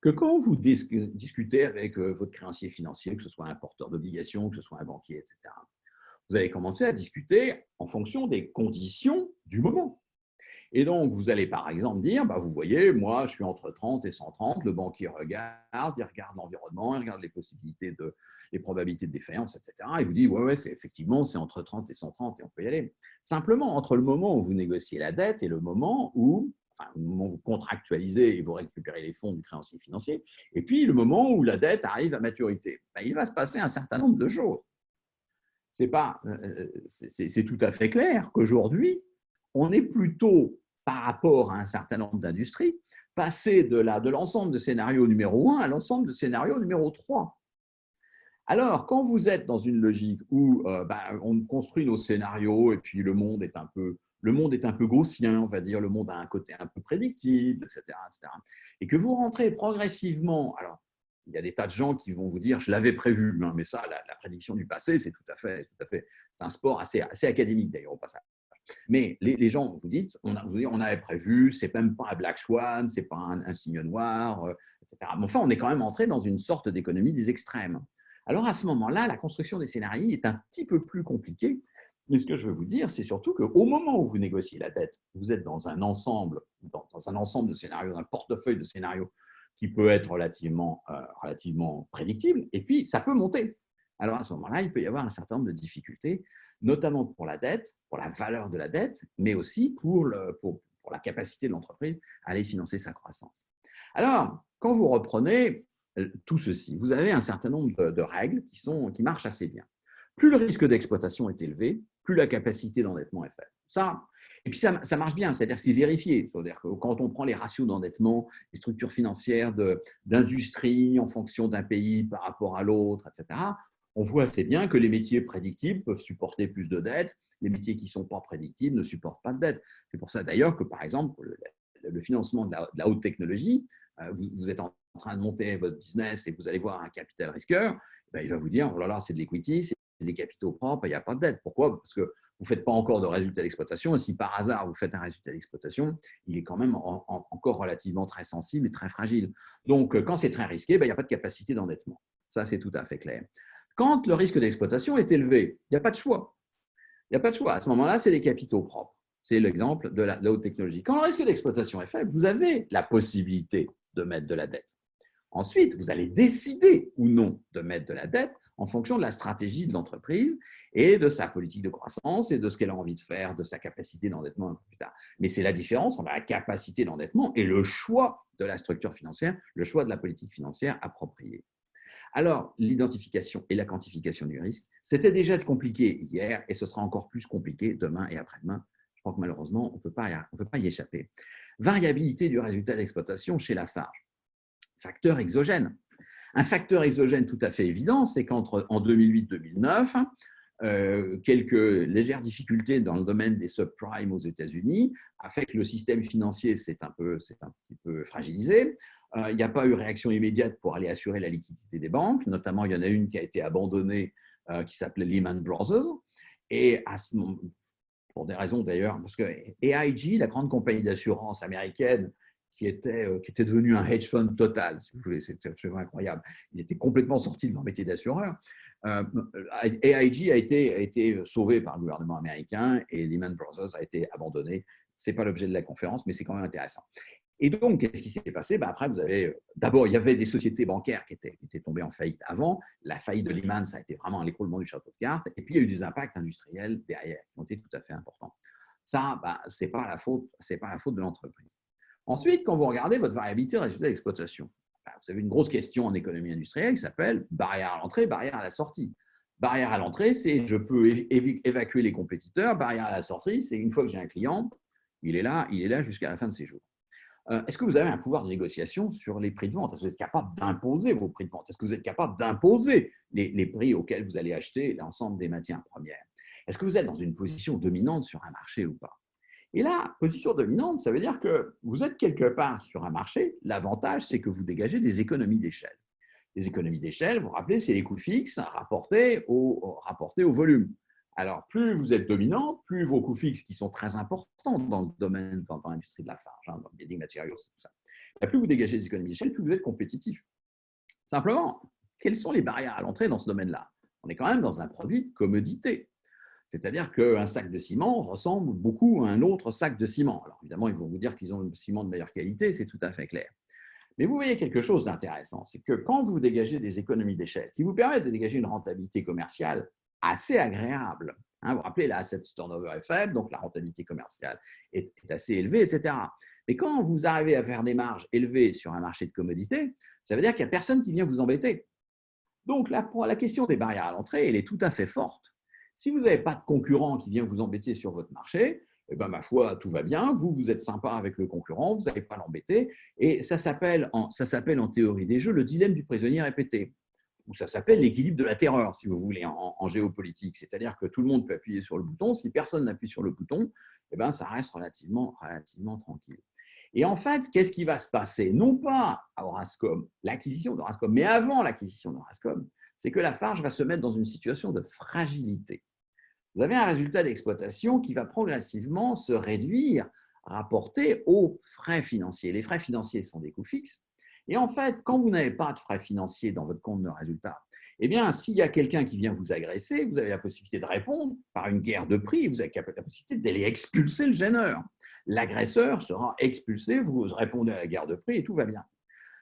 [SPEAKER 1] que quand vous discutez avec votre créancier financier, que ce soit un porteur d'obligations, que ce soit un banquier, etc., vous allez commencer à discuter en fonction des conditions du moment. Et donc, vous allez par exemple dire, vous voyez, moi, je suis entre 30 et 130, le banquier regarde, il regarde l'environnement, il regarde les probabilités de défaillance, etc. Et vous dit, ouais, effectivement, c'est entre 30 et 130 et on peut y aller. Simplement, entre le moment où vous négociez la dette et le moment où vous contractualisez et vous récupérez les fonds du créancier financier, et puis le moment où la dette arrive à maturité, il va se passer un certain nombre de choses. C'est tout à fait clair qu'aujourd'hui, on est plutôt, par rapport à un certain nombre d'industries, passé de l'ensemble de scénario numéro 1 à l'ensemble de scénario numéro 3. Alors, quand vous êtes dans une logique où on construit nos scénarios et puis le monde est un peu gaussien, on va dire, le monde a un côté un peu prédictible, etc., et que vous rentrez progressivement, alors, il y a des tas de gens qui vont vous dire, je l'avais prévu, mais ça, la prédiction du passé, c'est tout à fait, c'est un sport assez académique d'ailleurs au passage. Mais les gens vous disent, on avait prévu, c'est même pas un black swan, c'est pas un signe noir, etc. Mais enfin, on est quand même entré dans une sorte d'économie des extrêmes. Alors à ce moment-là, la construction des scénarios est un petit peu plus compliquée. Mais ce que je veux vous dire, c'est surtout qu'au moment où vous négociez la dette, vous êtes dans un ensemble, de scénarios, dans un portefeuille de scénarios qui peut être relativement prédictible, et puis ça peut monter. Alors à ce moment-là, il peut y avoir un certain nombre de difficultés, notamment pour la dette, pour la valeur de la dette, mais aussi pour la capacité de l'entreprise à aller financer sa croissance. Alors, quand vous reprenez tout ceci, vous avez un certain nombre de règles qui marchent assez bien. Plus le risque d'exploitation est élevé, plus la capacité d'endettement est faible. Et puis ça marche bien, c'est-à-dire que c'est vérifié. C'est-à-dire que quand on prend les ratios d'endettement, les structures financières d'industrie en fonction d'un pays par rapport à l'autre, etc., on voit assez bien que les métiers prédictibles peuvent supporter plus de dettes, les métiers qui ne sont pas prédictibles ne supportent pas de dettes. C'est pour ça d'ailleurs que, par exemple, le financement de la haute technologie, vous êtes en train de monter votre business et vous allez voir un capital risqueur, il va vous dire, oh là là, c'est de l'equity, c'est des capitaux propres, il n'y a pas de dette. Pourquoi? Parce que vous ne faites pas encore de résultat d'exploitation, et si par hasard vous faites un résultat d'exploitation, il est quand même encore relativement très sensible et très fragile. Donc, quand c'est très risqué, il n'y a pas de capacité d'endettement. Ça, c'est tout à fait clair. Quand le risque d'exploitation est élevé, il n'y a pas de choix. Il n'y a pas de choix. À ce moment-là, c'est les capitaux propres. c'est l'exemple de la haute technologie. Quand le risque d'exploitation est faible, vous avez la possibilité de mettre de la dette. Ensuite, vous allez décider ou non de mettre de la dette en fonction de la stratégie de l'entreprise et de sa politique de croissance et de ce qu'elle a envie de faire, de sa capacité d'endettement un peu plus tard. Mais c'est la différence entre la capacité d'endettement et le choix de la structure financière, le choix de la politique financière appropriée. Alors, l'identification et la quantification du risque, c'était déjà compliqué hier et ce sera encore plus compliqué demain et après-demain. Je crois que malheureusement, on ne peut pas y échapper. Variabilité du résultat d'exploitation chez Lafarge. Facteur exogène. Un facteur exogène tout à fait évident, c'est qu'entre en 2008-2009, quelques légères difficultés dans le domaine des subprimes aux États-Unis a fait que le système financier s'est un petit peu fragilisé. Il n'y a pas eu réaction immédiate pour aller assurer la liquidité des banques. Notamment, il y en a une qui a été abandonnée, qui s'appelait Lehman Brothers. Et à ce moment, pour des raisons d'ailleurs, parce que AIG, la grande compagnie d'assurance américaine, qui était devenu un hedge fund total, si vous voulez, c'était absolument incroyable. Ils étaient complètement sortis de leur métier d'assureur. AIG a été sauvé par le gouvernement américain et Lehman Brothers a été abandonné. Ce n'est pas l'objet de la conférence, mais c'est quand même intéressant. Et donc, qu'est-ce qui s'est passé? Après, vous avez d'abord, il y avait des sociétés bancaires qui étaient tombées en faillite avant. La faillite de Lehman, ça a été vraiment l'écroulement du château de cartes. Et puis, il y a eu des impacts industriels derrière qui ont été tout à fait importants. Ça, ce n'est pas la faute de l'entreprise. Ensuite, quand vous regardez votre variabilité de résultat d'exploitation, vous avez une grosse question en économie industrielle qui s'appelle barrière à l'entrée, barrière à la sortie. Barrière à l'entrée, c'est je peux évacuer les compétiteurs. Barrière à la sortie, c'est une fois que j'ai un client, il est là jusqu'à la fin de ses jours. Est-ce que vous avez un pouvoir de négociation sur les prix de vente? Est-ce que vous êtes capable d'imposer vos prix de vente? Est-ce que vous êtes capable d'imposer les prix auxquels vous allez acheter l'ensemble des matières premières? Est-ce que vous êtes dans une position dominante sur un marché ou pas? Et là, position dominante, ça veut dire que vous êtes quelque part sur un marché. L'avantage, c'est que vous dégagez des économies d'échelle. Les économies d'échelle, vous vous rappelez, c'est les coûts fixes rapportés au volume. Alors, plus vous êtes dominant, plus vos coûts fixes, qui sont très importants dans le domaine, dans l'industrie de la farge, dans le building materials, tout ça, plus vous dégagez des économies d'échelle, plus vous êtes compétitif. Simplement, quelles sont les barrières à l'entrée dans ce domaine-là? On est quand même dans un produit de commodité. C'est-à-dire qu'un sac de ciment ressemble beaucoup à un autre sac de ciment. Alors évidemment, ils vont vous dire qu'ils ont un ciment de meilleure qualité, c'est tout à fait clair. Mais vous voyez quelque chose d'intéressant, c'est que quand vous dégagez des économies d'échelle qui vous permettent de dégager une rentabilité commerciale assez agréable, vous vous rappelez, la asset turnover est faible, donc la rentabilité commerciale est assez élevée, etc. Mais quand vous arrivez à faire des marges élevées sur un marché de commodité, ça veut dire qu'il n'y a personne qui vient vous embêter. Donc là, pour la question des barrières à l'entrée, elle est tout à fait forte. Si vous n'avez pas de concurrent qui vient vous embêter sur votre marché, eh ben, ma foi, tout va bien. Vous êtes sympa avec le concurrent, vous n'allez pas l'embêter. Et ça s'appelle en théorie des jeux le dilemme du prisonnier répété. Ou ça s'appelle l'équilibre de la terreur, si vous voulez, en géopolitique. C'est-à-dire que tout le monde peut appuyer sur le bouton. Si personne n'appuie sur le bouton, eh ben, ça reste relativement tranquille. Et en fait, qu'est-ce qui va se passer? Non pas à Orascom, l'acquisition d'Orascom, mais avant l'acquisition d'Orascom, c'est que Lafarge va se mettre dans une situation de fragilité. Vous avez un résultat d'exploitation qui va progressivement se réduire rapporté aux frais financiers. Les frais financiers sont des coûts fixes. Et en fait, quand vous n'avez pas de frais financiers dans votre compte de résultat, eh bien, s'il y a quelqu'un qui vient vous agresser, vous avez la possibilité de répondre par une guerre de prix, vous avez la possibilité d'aller expulser le gêneur. L'agresseur sera expulsé, vous répondez à la guerre de prix et tout va bien.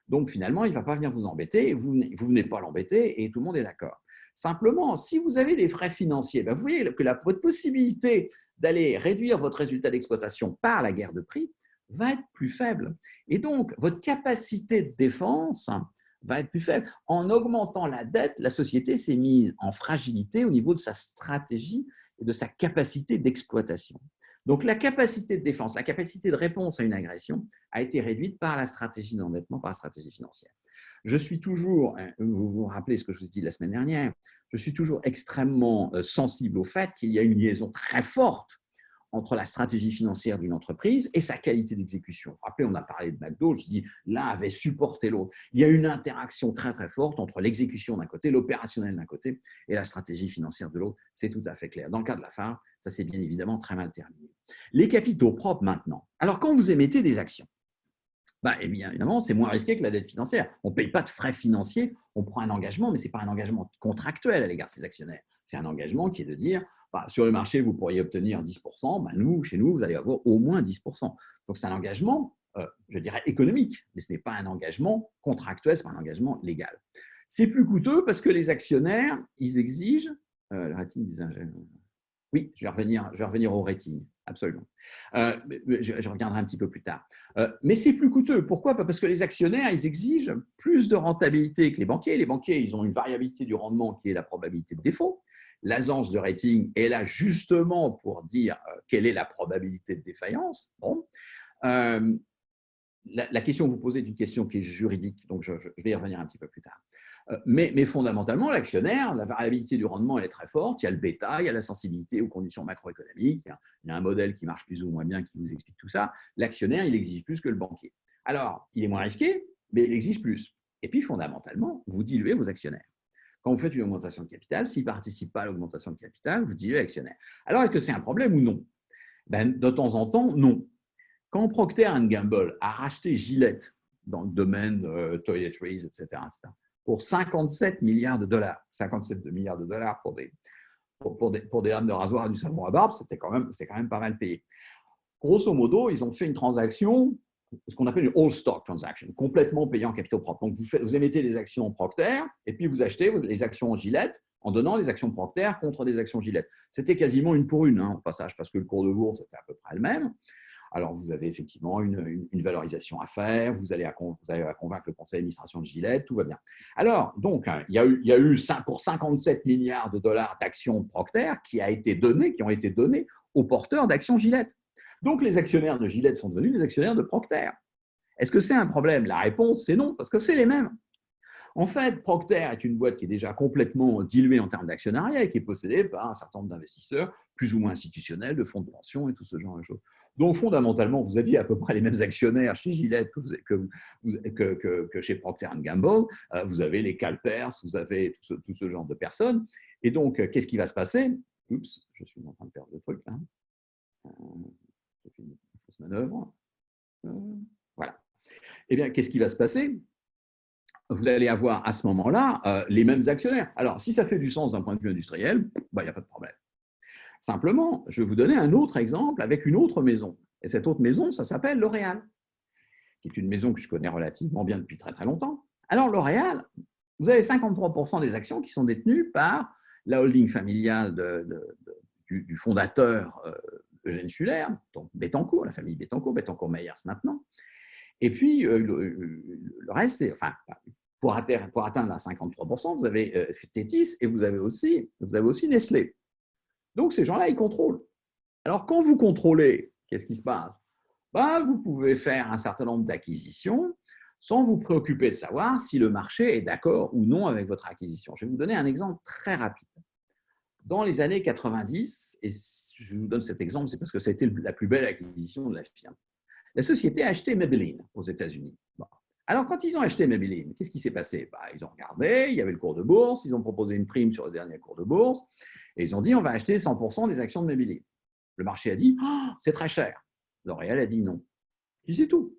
[SPEAKER 1] Donc, finalement, il ne va pas venir vous embêter, vous ne venez pas l'embêter et tout le monde est d'accord. Simplement, si vous avez des frais financiers, vous voyez que votre possibilité d'aller réduire votre résultat d'exploitation par la guerre de prix va être plus faible. Et donc, votre capacité de défense va être plus faible. En augmentant la dette, la société s'est mise en fragilité au niveau de sa stratégie et de sa capacité d'exploitation. Donc, la capacité de défense, la capacité de réponse à une agression a été réduite par la stratégie d'endettement, par la stratégie financière. Je suis toujours, vous vous rappelez ce que je vous ai dit la semaine dernière, je suis toujours extrêmement sensible au fait qu'il y a une liaison très forte entre la stratégie financière d'une entreprise et sa qualité d'exécution. Vous vous rappelez, on a parlé de McDo, je dis l'un avait supporté l'autre. Il y a une interaction très très forte entre l'exécution d'un côté, l'opérationnel d'un côté et la stratégie financière de l'autre. C'est tout à fait clair. Dans le cas de Lafarge, ça s'est bien évidemment très mal terminé. Les capitaux propres maintenant. Alors quand vous émettez des actions, Eh bien, évidemment, c'est moins risqué que la dette financière. On ne paye pas de frais financiers, on prend un engagement, mais ce n'est pas un engagement contractuel à l'égard de ses actionnaires. C'est un engagement qui est de dire, sur le marché, vous pourriez obtenir 10%, chez nous, vous allez avoir au moins 10%. Donc, c'est un engagement, je dirais, économique, mais ce n'est pas un engagement contractuel, ce n'est pas un engagement légal. C'est plus coûteux parce que les actionnaires, ils exigent, le rating des ingénieurs. Oui, je vais revenir au rating, absolument. Je reviendrai un petit peu plus tard. Mais c'est plus coûteux. Pourquoi? Parce que les actionnaires, ils exigent plus de rentabilité que les banquiers. Les banquiers, ils ont une variabilité du rendement qui est la probabilité de défaut. L'agence de rating est là justement pour dire quelle est la probabilité de défaillance. Bon. La question que vous posez est une question qui est juridique, donc je vais y revenir un petit peu plus tard. Mais fondamentalement, l'actionnaire, la variabilité du rendement elle est très forte. Il y a le bêta, il y a la sensibilité aux conditions macroéconomiques. Il y a un modèle qui marche plus ou moins bien qui vous explique tout ça. L'actionnaire, il exige plus que le banquier. Alors, il est moins risqué, mais il exige plus. Et puis, fondamentalement, vous diluez vos actionnaires. Quand vous faites une augmentation de capital, s'ils ne participent pas à l'augmentation de capital, vous diluez l'actionnaire. Alors, est-ce que c'est un problème ou non? De temps en temps, non. Quand Procter & Gamble a racheté Gillette dans le domaine toiletries, etc., pour 57 milliards de dollars, 57 milliards de dollars pour des lames de rasoir et du savon à barbe, c'est quand même pas mal payé. Grosso modo, ils ont fait une transaction, ce qu'on appelle une all stock transaction, complètement payée en capitaux propres. Donc, vous émettez des actions Procter et puis vous achetez les actions Gillette en donnant les actions Procter contre des actions Gillette. C'était quasiment une pour une, au passage, parce que le cours de bourse était à peu près le même. Alors, vous avez effectivement une valorisation à faire, vous allez à convaincre le conseil d'administration de Gillette, tout va bien. Alors, donc, il y a eu pour 57 milliards de dollars d'actions Procter qui ont été donnés aux porteurs d'actions Gillette. Donc, les actionnaires de Gillette sont devenus des actionnaires de Procter. Est-ce que c'est un problème? La réponse, c'est non, parce que c'est les mêmes. En fait, Procter est une boîte qui est déjà complètement diluée en termes d'actionnariat et qui est possédée par un certain nombre d'investisseurs plus ou moins institutionnels, de fonds de pension et tout ce genre de choses. Donc, fondamentalement, vous aviez à peu près les mêmes actionnaires chez Gillette que chez Procter & Gamble. Vous avez les CalPERS, vous avez tout ce genre de personnes. Et donc, qu'est-ce qui va se passer? Oups, je suis en train de perdre le truc là. J'ai fait une fausse manœuvre. Voilà. Eh bien, qu'est-ce qui va se passer? Vous allez avoir à ce moment-là les mêmes actionnaires. Alors, si ça fait du sens d'un point de vue industriel, il n'y a pas de problème. Simplement, je vais vous donner un autre exemple avec une autre maison. Et cette autre maison, ça s'appelle L'Oréal, qui est une maison que je connais relativement bien depuis très très longtemps. Alors, L'Oréal, vous avez 53% des actions qui sont détenues par la holding familiale du fondateur Eugène Schuller, donc Bettencourt, la famille Bettencourt, Bettencourt-Meyers maintenant. Et puis, le reste, c'est, enfin, pour atteindre à 53%, vous avez Tétis et vous avez aussi Nestlé. Donc, ces gens-là, ils contrôlent. Alors, quand vous contrôlez, qu'est-ce qui se passe? Vous pouvez faire un certain nombre d'acquisitions sans vous préoccuper de savoir si le marché est d'accord ou non avec votre acquisition. Je vais vous donner un exemple très rapide. Dans les années 90, et je vous donne cet exemple, c'est parce que ça a été la plus belle acquisition de la firme. La société a acheté Maybelline aux États-Unis. Bon. Alors, quand ils ont acheté Maybelline, qu'est-ce qui s'est passé? Ils ont regardé, il y avait le cours de bourse, ils ont proposé une prime sur le dernier cours de bourse, et ils ont dit on va acheter 100% des actions de Maybelline. Le marché a dit c'est très cher. L'Oréal a dit non. Puis c'est tout.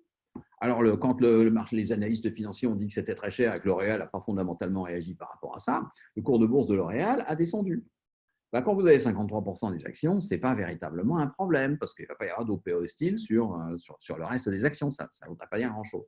[SPEAKER 1] Alors, quand les analystes financiers ont dit que c'était très cher et que L'Oréal n'a pas fondamentalement réagi par rapport à ça, le cours de bourse de L'Oréal a descendu. Quand vous avez 53% des actions, ce n'est pas véritablement un problème parce qu'il ne va pas y avoir d'OPA hostile sur le reste des actions. Ça ne voudra pas dire grand-chose.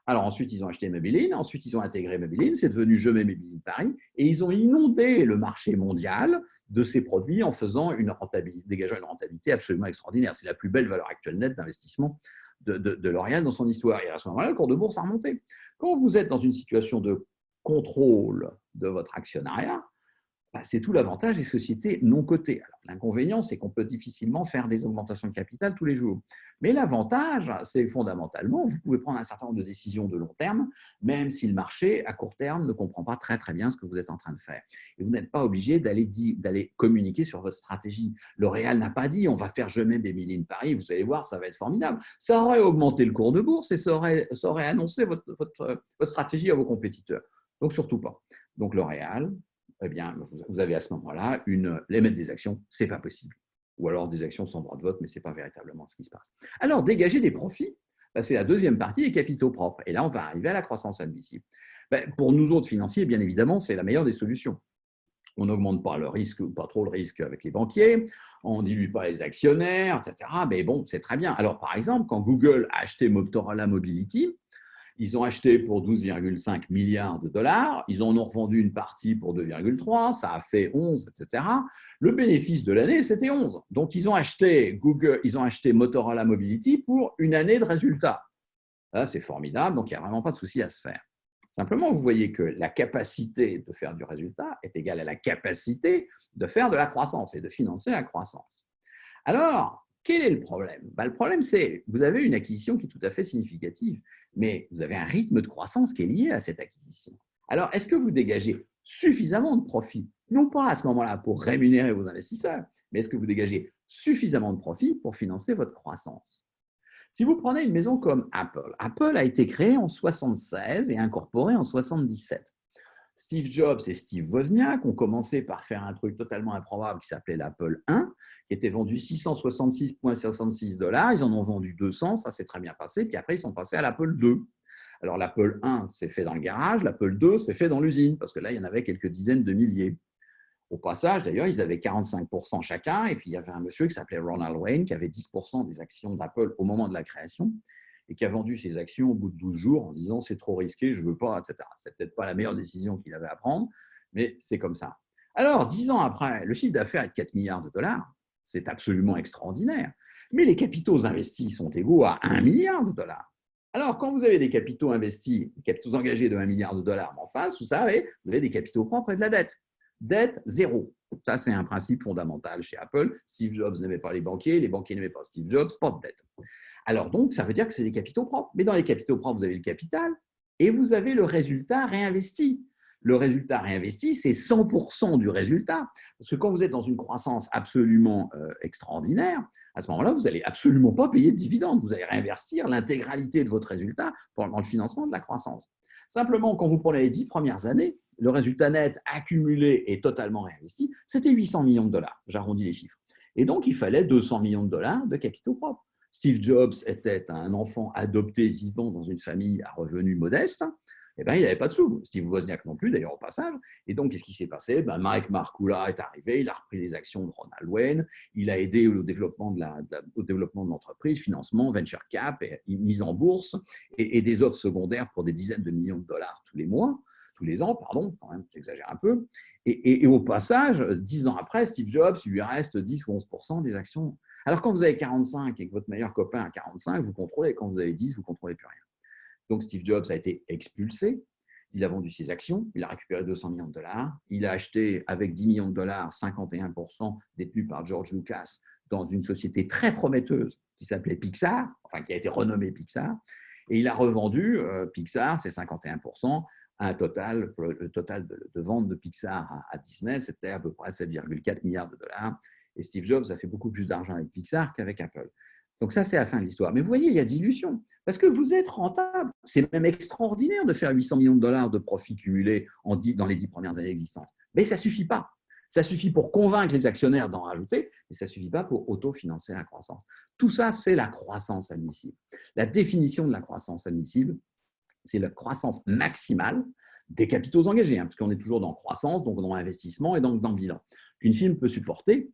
[SPEAKER 1] Alors ensuite, ils ont acheté Maybelline, ensuite ils ont intégré Maybelline, c'est devenu Je mets Maybelline Paris, et ils ont inondé le marché mondial de ces produits en dégageant une rentabilité absolument extraordinaire. C'est la plus belle valeur actuelle nette d'investissement de L'Oréal dans son histoire. Et à ce moment-là, le cours de bourse a remonté. Quand vous êtes dans une situation de contrôle de votre actionnariat, c'est tout l'avantage des sociétés non cotées. L'inconvénient, c'est qu'on peut difficilement faire des augmentations de capital tous les jours. Mais l'avantage, c'est fondamentalement, vous pouvez prendre un certain nombre de décisions de long terme, même si le marché, à court terme, ne comprend pas très très bien ce que vous êtes en train de faire. Et vous n'êtes pas obligé d'aller communiquer sur votre stratégie. L'Oréal n'a pas dit, on va faire Je mets Maybelline Paris, vous allez voir, ça va être formidable. Ça aurait augmenté le cours de bourse et ça aurait annoncé votre stratégie à vos compétiteurs. Donc, surtout pas. Donc, L'Oréal, eh bien, vous avez à ce moment-là émettre des actions, ce n'est pas possible. Ou alors des actions sans droit de vote, mais ce n'est pas véritablement ce qui se passe. Alors, dégager des profits, Ben, c'est la deuxième partie des capitaux propres. Et là, on va arriver à la croissance admissible. Ben, pour nous autres financiers, bien évidemment, c'est la meilleure des solutions. On n'augmente pas le risque, pas trop le risque avec les banquiers, on ne dilue pas les actionnaires, etc. Mais bon, c'est très bien. Alors, par exemple, quand Google a acheté Motorola Mobility, ils ont acheté pour 12,5 milliards de dollars, ils en ont revendu une partie pour 2,3, ça a fait 11, etc. Le bénéfice de l'année, c'était 11. Donc, ils ont acheté Motorola Mobility pour une année de résultats. Là, c'est formidable, donc il n'y a vraiment pas de souci à se faire. Simplement, vous voyez que la capacité de faire du résultat est égale à la capacité de faire de la croissance et de financer la croissance. Alors, quel est le problème? Le problème, c'est que vous avez une acquisition qui est tout à fait significative, mais vous avez un rythme de croissance qui est lié à cette acquisition. Alors, est-ce que vous dégagez suffisamment de profit? Non pas à ce moment-là pour rémunérer vos investisseurs, mais est-ce que vous dégagez suffisamment de profit pour financer votre croissance? Si vous prenez une maison comme Apple, Apple a été créé en 1976 et incorporé en 1977. Steve Jobs et Steve Wozniak ont commencé par faire un truc totalement improbable qui s'appelait l'Apple I, qui était vendu 666,66 $. Ils en ont vendu 200, ça s'est très bien passé. Puis après, ils sont passés à l'Apple II. Alors, l'Apple I, c'est fait dans le garage, l'Apple II, c'est fait dans l'usine, parce que là, il y en avait quelques dizaines de milliers. Au passage, d'ailleurs, ils avaient 45% chacun, et puis il y avait un monsieur qui s'appelait Ronald Wayne, qui avait 10% des actions d'Apple au moment de la création, et qui a vendu ses actions au bout de 12 jours en disant « c'est trop risqué, je ne veux pas », etc. C'est peut-être pas la meilleure décision qu'il avait à prendre, mais c'est comme ça. Alors, 10 ans après, le chiffre d'affaires est de 4 milliards de dollars, c'est absolument extraordinaire, mais les capitaux investis sont égaux à 1 milliard de dollars. Alors, quand vous avez des capitaux investis, des capitaux engagés de 1 milliard de dollars en face, vous savez, vous avez des capitaux propres et de la dette. Dette, zéro. Ça, c'est un principe fondamental chez Apple. Steve Jobs n'aimait pas les banquiers n'aimaient pas Steve Jobs, pas de dette. Alors donc, ça veut dire que c'est des capitaux propres. Mais dans les capitaux propres, vous avez le capital et vous avez le résultat réinvesti. Le résultat réinvesti, c'est 100% du résultat. Parce que quand vous êtes dans une croissance absolument extraordinaire, à ce moment-là, vous n'allez absolument pas payer de dividendes. Vous allez réinvestir l'intégralité de votre résultat dans le financement de la croissance. Simplement, quand vous prenez les 10 premières années, le résultat net accumulé et totalement réinvesti, c'était 800 millions de dollars. J'arrondis les chiffres. Et donc, il fallait 200 millions de dollars de capitaux propres. Steve Jobs était un enfant adopté vivant dans une famille à revenus modestes. Eh ben, il n'avait pas de sous. Steve Wozniak non plus, d'ailleurs, au passage. Et donc, qu'est-ce qui s'est passé? Mike Markula est arrivé, il a repris les actions de Ronald Wayne, il a aidé au développement de l'entreprise, financement, venture cap, et mise en bourse, et des offres secondaires pour des dizaines de millions de dollars tous les ans, pardon, quand même, j'exagère un peu. Et au passage, 10 ans après, Steve Jobs, il lui reste 10 ou 11% des actions. Alors, quand vous avez 45 et que votre meilleur copain a 45, vous contrôlez. Quand vous avez 10, vous ne contrôlez plus rien. Donc, Steve Jobs a été expulsé. Il a vendu ses actions. Il a récupéré 200 millions de dollars. Il a acheté, avec 10 millions de dollars, 51% détenus par George Lucas dans une société très prometteuse qui s'appelait Pixar, enfin, qui a été renommée Pixar. Et il a revendu Pixar, c'est 51%. Le total de vente de Pixar à Disney, c'était à peu près 7,4 milliards de dollars. Et Steve Jobs a fait beaucoup plus d'argent avec Pixar qu'avec Apple. Donc ça, c'est la fin de l'histoire. Mais vous voyez, il y a dilution. Parce que vous êtes rentable. C'est même extraordinaire de faire 800 millions de dollars de profits cumulés dans les 10 premières années d'existence. Mais ça ne suffit pas. Ça suffit pour convaincre les actionnaires d'en rajouter, mais ça ne suffit pas pour autofinancer la croissance. Tout ça, c'est la croissance admissible. La définition de la croissance admissible, c'est la croissance maximale des capitaux engagés, parce qu'on est toujours dans croissance, donc dans l'investissement et donc dans le bilan. Qu'une firme peut supporter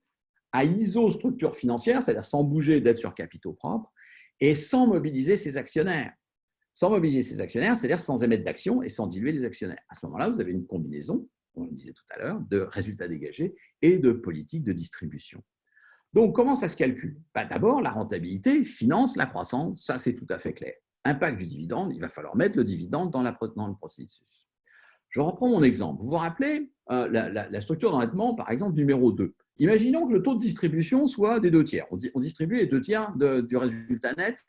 [SPEAKER 1] à iso-structure financière, c'est-à-dire sans bouger d'être sur capitaux propres, et sans mobiliser ses actionnaires. Sans mobiliser ses actionnaires, c'est-à-dire sans émettre d'actions et sans diluer les actionnaires. À ce moment-là, vous avez une combinaison, on le disait tout à l'heure, de résultats dégagés et de politique de distribution. Donc, comment ça se calcule? D'abord, la rentabilité finance la croissance, ça c'est tout à fait clair. Impact du dividende, il va falloir mettre le dividende dans le processus. Je reprends mon exemple. Vous vous rappelez la structure d'endettement, par exemple, numéro 2. Imaginons que le taux de distribution soit des 2 tiers. On distribue les 2 tiers du résultat net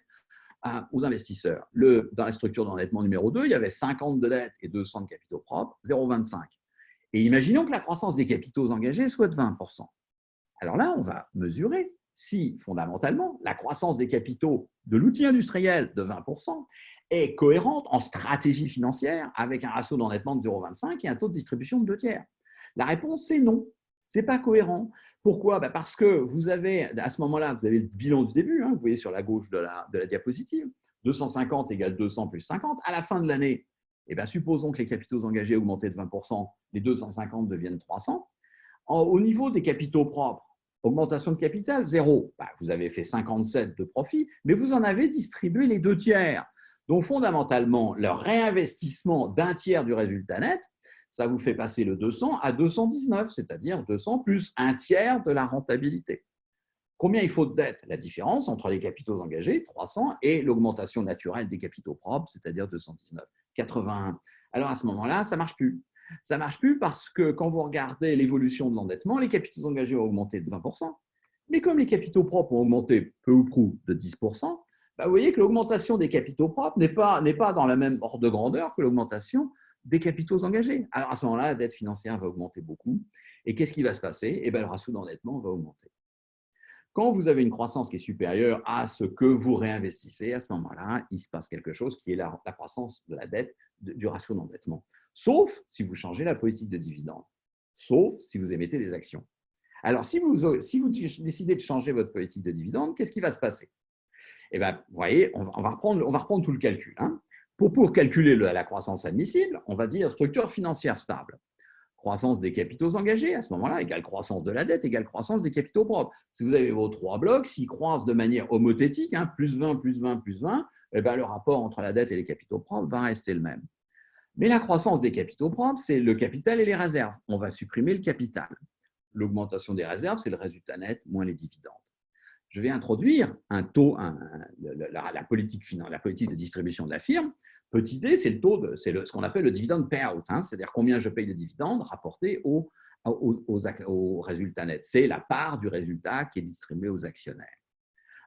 [SPEAKER 1] aux investisseurs. Dans la structure d'endettement numéro 2, il y avait 50 de dettes et 200 de capitaux propres, 0,25. Et imaginons que la croissance des capitaux engagés soit de 20%. Alors là, on va mesurer si, fondamentalement, la croissance des capitaux de l'outil industriel de 20% est cohérente en stratégie financière avec un ratio d'endettement de 0,25 et un taux de distribution de 2 tiers. La réponse, c'est non. Ce n'est pas cohérent. Pourquoi? Parce que vous avez, à ce moment-là, vous avez le bilan du début, vous voyez sur la gauche de la diapositive. 250 égale 200 plus 50. À la fin de l'année, eh bien, supposons que les capitaux engagés augmentent de 20%, les 250 deviennent 300. Au niveau des capitaux propres, augmentation de capital, zéro. Bah, vous avez fait 57 de profit, mais vous en avez distribué les 2 tiers. Donc, fondamentalement, le réinvestissement d'un tiers du résultat net, ça vous fait passer le 200 à 219, c'est-à-dire 200 plus un tiers de la rentabilité. Combien il faut de dette? La différence entre les capitaux engagés, 300, et l'augmentation naturelle des capitaux propres, c'est-à-dire 219, 81. Alors, à ce moment-là, ça ne marche plus. Ça ne marche plus parce que quand vous regardez l'évolution de l'endettement, les capitaux engagés ont augmenté de 20%, mais comme les capitaux propres ont augmenté peu ou prou de 10%, bah vous voyez que l'augmentation des capitaux propres n'est pas dans la même ordre de grandeur que l'augmentation des capitaux engagés. Alors à ce moment-là, la dette financière va augmenter beaucoup. Et qu'est-ce qui va se passer? Eh bien, le ratio d'endettement va augmenter. Quand vous avez une croissance qui est supérieure à ce que vous réinvestissez, à ce moment-là, il se passe quelque chose qui est la croissance de la dette, du ratio d'endettement. Sauf si vous changez la politique de dividende, sauf si vous émettez des actions. Alors, si vous décidez de changer votre politique de dividende, qu'est-ce qui va se passer? Eh bien, vous voyez, on va reprendre tout le calcul. Hein. Pour calculer la croissance admissible, on va dire structure financière stable. Croissance des capitaux engagés, à ce moment-là, égale croissance de la dette, égale croissance des capitaux propres. Si vous avez vos 3 blocs, s'ils croissent de manière homothétique, hein, plus 20, plus 20, plus 20, eh bien, le rapport entre la dette et les capitaux propres va rester le même. Mais la croissance des capitaux propres, c'est le capital et les réserves. On va supprimer le capital. L'augmentation des réserves, c'est le résultat net moins les dividendes. Je vais introduire un taux, la politique de distribution de la firme. Petit d, c'est ce qu'on appelle le dividend payout, hein, c'est-à-dire combien je paye de dividendes rapporté au résultat net. C'est la part du résultat qui est distribuée aux actionnaires.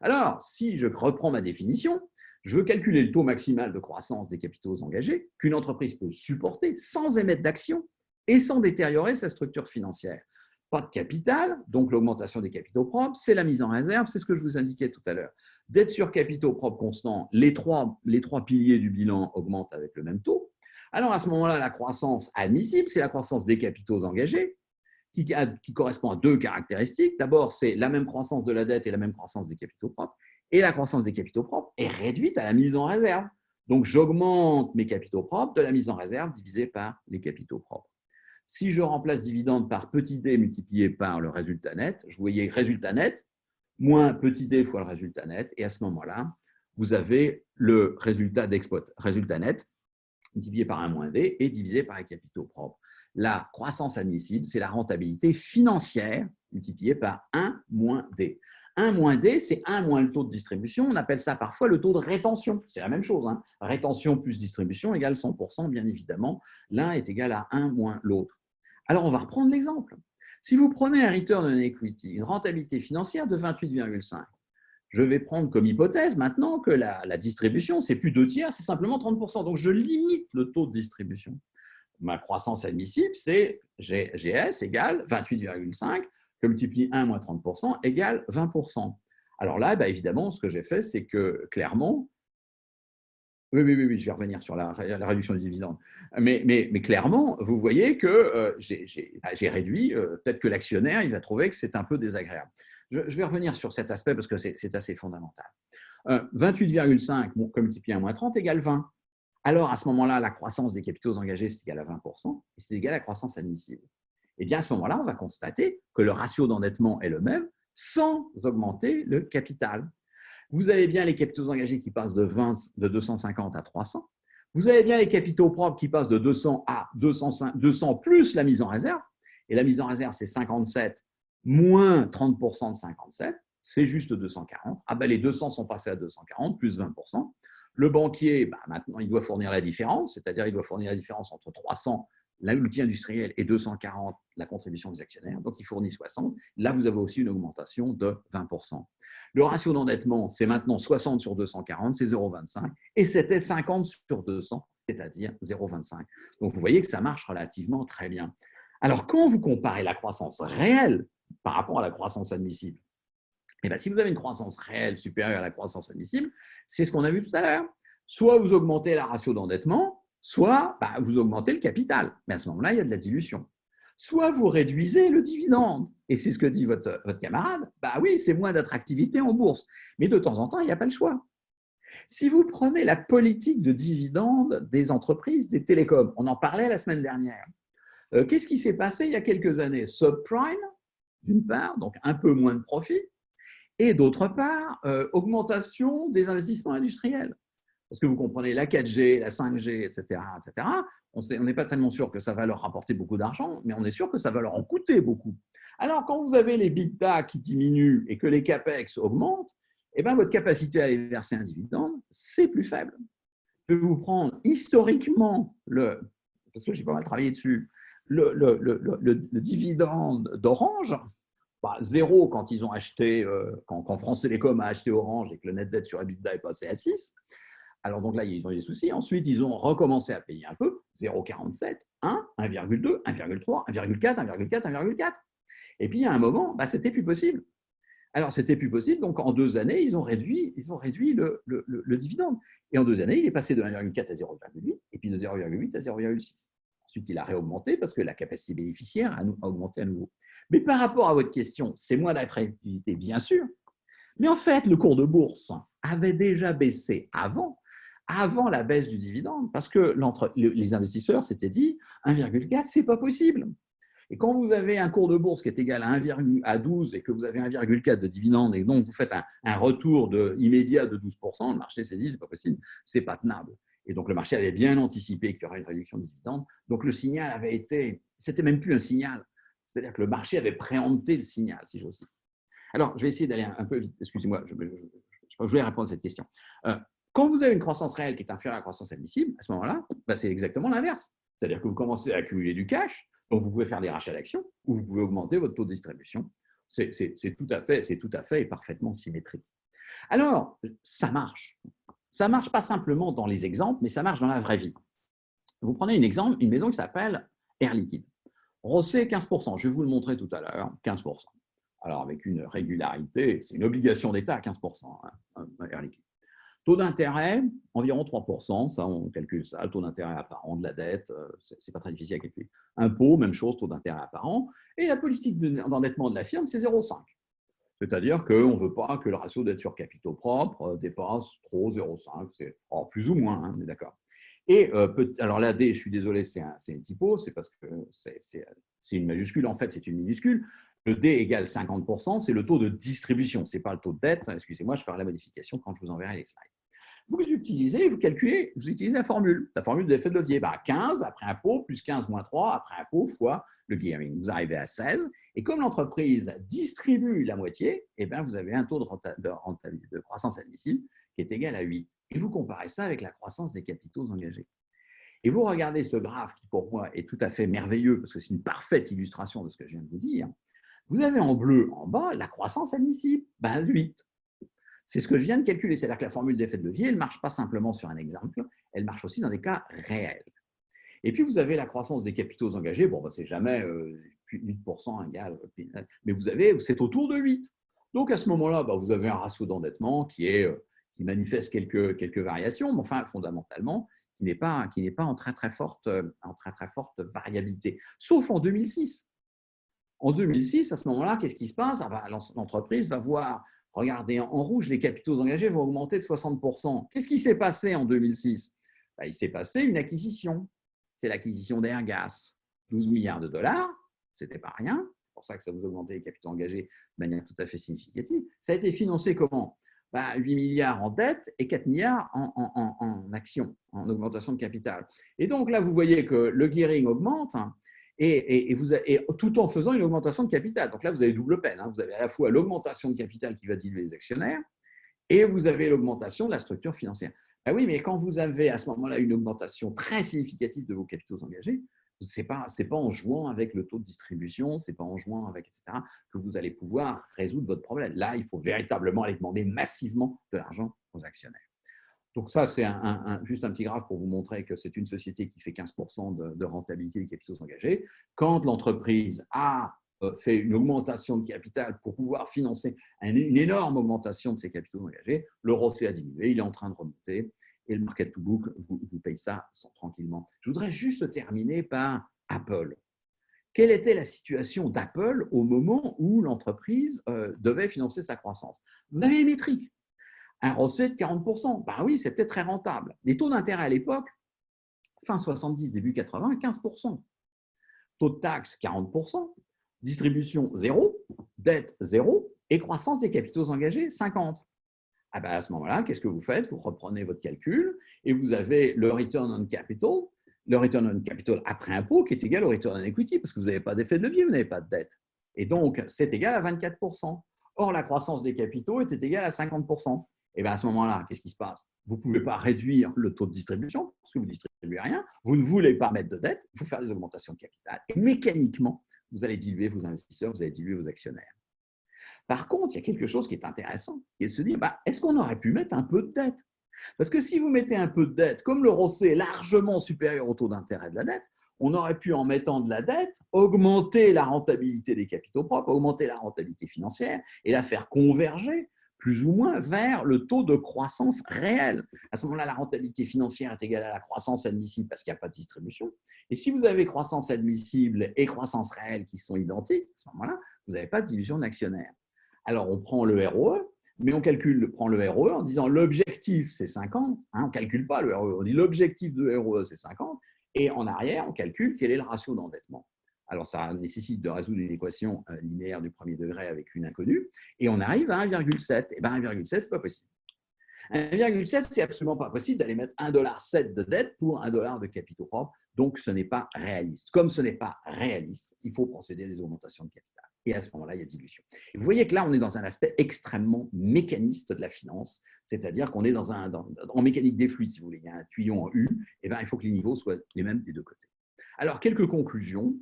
[SPEAKER 1] Alors, si je reprends ma définition, je veux calculer le taux maximal de croissance des capitaux engagés qu'une entreprise peut supporter sans émettre d'actions et sans détériorer sa structure financière. Pas de capital, donc l'augmentation des capitaux propres, c'est la mise en réserve, c'est ce que je vous indiquais tout à l'heure. Dette sur capitaux propres constants, les trois piliers du bilan augmentent avec le même taux. Alors à ce moment-là, la croissance admissible, c'est la croissance des capitaux engagés, qui correspond à 2 caractéristiques. D'abord, c'est la même croissance de la dette et la même croissance des capitaux propres. Et la croissance des capitaux propres est réduite à la mise en réserve. Donc, j'augmente mes capitaux propres de la mise en réserve divisée par les capitaux propres. Si je remplace dividende par petit d multiplié par le résultat net, je voyais résultat net moins petit d fois le résultat net. Et à ce moment-là, vous avez le résultat net multiplié par 1 moins d et divisé par les capitaux propres. La croissance admissible, c'est la rentabilité financière multipliée par 1 moins d. 1 moins d, c'est 1 moins le taux de distribution. On appelle ça parfois le taux de rétention. C'est la même chose. Hein. Rétention plus distribution égale 100%, bien évidemment. L'un est égal à 1 moins l'autre. Alors, on va reprendre l'exemple. Si vous prenez un return on equity, une rentabilité financière de 28,5, je vais prendre comme hypothèse maintenant que la distribution, c'est plus 2 tiers, c'est simplement 30%. Donc, je limite le taux de distribution. Ma croissance admissible, c'est GS égale 28,5, que multiplie 1 moins 30% égale 20%. Alors là, évidemment, ce que j'ai fait, c'est que clairement, oui, je vais revenir sur la réduction des dividendes. Mais clairement, vous voyez que j'ai réduit, peut-être que l'actionnaire, il va trouver que c'est un peu désagréable. Je vais revenir sur cet aspect parce que c'est assez fondamental. 28,5 multiplié à moins 30 égale 20. Alors, à ce moment-là, la croissance des capitaux engagés, c'est égal à 20% et c'est égal à la croissance admissible. Et bien, à ce moment-là, on va constater que le ratio d'endettement est le même sans augmenter le capital. Vous avez bien les capitaux engagés qui passent de 250 à 300. Vous avez bien les capitaux propres qui passent de 200 à 200 plus la mise en réserve. Et la mise en réserve, c'est 57 moins 30% de 57. C'est juste 240. Les 200 sont passés à 240 plus 20%. Le banquier, maintenant, il doit fournir la différence, c'est-à-dire il doit fournir la différence entre 300, l'outil industriel, et 240, la contribution des actionnaires. Donc, il fournit 60. Là, vous avez aussi une augmentation de 20%. Le ratio d'endettement, c'est maintenant 60 sur 240, c'est 0,25. Et c'était 50 sur 200, c'est-à-dire 0,25. Donc, vous voyez que ça marche relativement très bien. Alors, quand vous comparez la croissance réelle par rapport à la croissance admissible, si vous avez une croissance réelle supérieure à la croissance admissible, c'est ce qu'on a vu tout à l'heure. Soit vous augmentez la ratio d'endettement, soit vous augmentez le capital. Mais à ce moment-là, il y a de la dilution. Soit vous réduisez le dividende. Et c'est ce que dit votre camarade. Oui, c'est moins d'attractivité en bourse. Mais de temps en temps, il n'y a pas le choix. Si vous prenez la politique de dividendes des entreprises, des télécoms, on en parlait la semaine dernière. Qu'est-ce qui s'est passé il y a quelques années? Subprime, d'une part, donc un peu moins de profit, et d'autre part, augmentation des investissements industriels. Parce que vous comprenez, la 4G, la 5G, etc., on n'est pas tellement sûr que ça va leur rapporter beaucoup d'argent, mais on est sûr que ça va leur en coûter beaucoup. Alors, quand vous avez les bidas qui diminuent et que les capex augmentent, eh bien, votre capacité à aller verser un dividende, c'est plus faible. Je vais vous prendre historiquement, parce que j'ai pas mal travaillé dessus, le dividende d'Orange, zéro quand ils ont acheté, quand France Télécom a acheté Orange et que le net debt sur EBITDA est passé à 6. Alors donc là, ils ont eu des soucis. Ensuite, ils ont recommencé à payer un peu, 0,47, 1, 1,2, 1,3, 1,4, 1,4, 1,4. Et puis, il y a un moment, c'était plus possible. Alors, c'était plus possible. Donc, en 2 années, ils ont réduit le dividende. Et en 2 années, il est passé de 1,4 à 0,8 et puis de 0,8 à 0,6. Ensuite, il a réaugmenté parce que la capacité bénéficiaire a augmenté à nouveau. Mais par rapport à votre question, c'est moins d'attractivité, bien sûr. Mais en fait, le cours de bourse avait déjà baissé avant la baisse du dividende, parce que les investisseurs s'étaient dit 1,4, c'est pas possible. Et quand vous avez un cours de bourse qui est égal à 12 et que vous avez 1,4 de dividende et donc vous faites un retour immédiat de 12%, le marché s'est dit c'est pas possible, c'est pas tenable. Et donc le marché avait bien anticipé qu'il y aurait une réduction de dividende. Donc le signal avait été, c'était même plus un signal, c'est-à-dire que le marché avait préempté le signal, si j'ose dire. Alors je vais essayer d'aller un peu vite, excusez-moi, je voulais répondre à cette question. Quand vous avez une croissance réelle qui est inférieure à la croissance admissible, à ce moment-là, c'est exactement l'inverse. C'est-à-dire que vous commencez à accumuler du cash, donc vous pouvez faire des rachats d'actions ou vous pouvez augmenter votre taux de distribution. C'est tout à fait et parfaitement symétrique. Alors, ça marche. Ça marche pas simplement dans les exemples, mais ça marche dans la vraie vie. Vous prenez une maison qui s'appelle Air Liquide. ROCE 15%, je vais vous le montrer tout à l'heure, 15%. Alors, avec une régularité, c'est une obligation d'État à 15%, Air Liquide. Taux d'intérêt, environ 3%, ça on calcule ça, taux d'intérêt apparent de la dette, c'est pas très difficile à calculer. Impôt, même chose, taux d'intérêt apparent. Et la politique d'endettement de la firme, c'est 0,5. C'est-à-dire qu'on ne veut pas que le ratio dette sur capitaux propres dépasse trop 0,5, c'est plus ou moins, hein, on est d'accord. Et alors la D, je suis désolé, c'est une typo, c'est parce que c'est une majuscule, en fait c'est une minuscule. Le D égale 50%, c'est le taux de distribution, ce n'est pas le taux de dette. Excusez-moi, je ferai la modification quand je vous enverrai les slides. Vous utilisez, vous calculez, vous utilisez la formule d'effet de levier. 15 après impôt, plus 15 moins 3 après impôt, fois le gearing. Vous arrivez à 16. Et comme l'entreprise distribue la moitié, eh bien, vous avez un taux de croissance admissible qui est égal à 8. Et vous comparez ça avec la croissance des capitaux engagés. Et vous regardez ce graphe qui, pour moi, est tout à fait merveilleux parce que c'est une parfaite illustration de ce que je viens de vous dire. Vous avez en bleu, en bas, la croissance admissible, 8. C'est ce que je viens de calculer. C'est-à-dire que la formule d'effet de levier, elle ne marche pas simplement sur un exemple, elle marche aussi dans des cas réels. Et puis, vous avez la croissance des capitaux engagés. C'est jamais 8% égal, mais c'est autour de 8. Donc, à ce moment-là, vous avez un ratio d'endettement qui manifeste quelques variations, mais enfin, fondamentalement, qui n'est pas en très forte variabilité, sauf en 2006. En 2006, à ce moment-là, qu'est-ce qui se passe? L'entreprise va voir, regardez, en rouge, les capitaux engagés vont augmenter de 60%. Qu'est-ce qui s'est passé en 2006? Il s'est passé une acquisition. C'est l'acquisition d'Airgas. 12 milliards de dollars, ce n'était pas rien. C'est pour ça que ça vous augmentait les capitaux engagés de manière tout à fait significative. Ça a été financé comment? 8 milliards en dette et 4 milliards en actions, en augmentation de capital. Et donc là, vous voyez que le gearing augmente, et tout en faisant une augmentation de capital. Donc là, vous avez double peine. Vous avez à la fois l'augmentation de capital qui va diluer les actionnaires et vous avez l'augmentation de la structure financière. Oui, mais quand vous avez à ce moment-là une augmentation très significative de vos capitaux engagés, ce n'est pas en jouant avec le taux de distribution, ce n'est pas en jouant avec, etc., que vous allez pouvoir résoudre votre problème. Là, il faut véritablement aller demander massivement de l'argent aux actionnaires. Donc ça, c'est juste un petit graphe pour vous montrer que c'est une société qui fait 15% de rentabilité des capitaux engagés. Quand l'entreprise a fait une augmentation de capital pour pouvoir financer une énorme augmentation de ses capitaux engagés, le ROCE a diminué, il est en train de remonter et le market to book vous paye ça tranquillement. Je voudrais juste terminer par Apple. Quelle était la situation d'Apple au moment où l'entreprise devait financer sa croissance? Vous avez les métriques. Un ROCE de 40%. Ben oui, c'était très rentable. Les taux d'intérêt à l'époque, fin 70, début 80, 15%. Taux de taxe, 40%. Distribution, 0. Dette, 0. Et croissance des capitaux engagés, 50. Ah ben à ce moment-là, qu'est-ce que vous faites? Vous reprenez votre calcul et vous avez le return on capital, après impôt qui est égal au return on equity parce que vous n'avez pas d'effet de levier, vous n'avez pas de dette. Et donc, c'est égal à 24%. Or, la croissance des capitaux était égale à 50%. Et bien à ce moment-là, qu'est-ce qui se passe? Vous ne pouvez pas réduire le taux de distribution parce que vous ne distribuez rien. Vous ne voulez pas mettre de dette, il faut faire des augmentations de capital. Et mécaniquement, vous allez diluer vos investisseurs, vous allez diluer vos actionnaires. Par contre, il y a quelque chose qui est intéressant, qui est de se dire, est-ce qu'on aurait pu mettre un peu de dette? Parce que si vous mettez un peu de dette, comme le ROCE est largement supérieur au taux d'intérêt de la dette, on aurait pu, en mettant de la dette, augmenter la rentabilité des capitaux propres, augmenter la rentabilité financière et la faire converger plus ou moins vers le taux de croissance réel. À ce moment-là, la rentabilité financière est égale à la croissance admissible parce qu'il n'y a pas de distribution. Et si vous avez croissance admissible et croissance réelle qui sont identiques, à ce moment-là, vous n'avez pas de dilution d'actionnaires. Alors, on prend le ROE, mais on prend le ROE en disant l'objectif, c'est 50. On ne calcule pas le ROE, on dit l'objectif de ROE, c'est 50. Et en arrière, on calcule quel est le ratio d'endettement. Alors, ça nécessite de résoudre une équation linéaire du premier degré avec une inconnue. Et on arrive à 1,7. Et bien, 1,7, ce n'est pas possible. 1,7, c'est absolument pas possible d'aller mettre 1,7 $ de dette pour 1 $ de capitaux propres. Donc, ce n'est pas réaliste. Comme ce n'est pas réaliste, il faut procéder à des augmentations de capital. Et à ce moment-là, il y a dilution. Et vous voyez que là, on est dans un aspect extrêmement mécaniste de la finance, c'est-à-dire qu'on est en mécanique des fluides, si vous voulez. Il y a un tuyau en U, et bien, il faut que les niveaux soient les mêmes des deux côtés. Alors, quelques conclusions.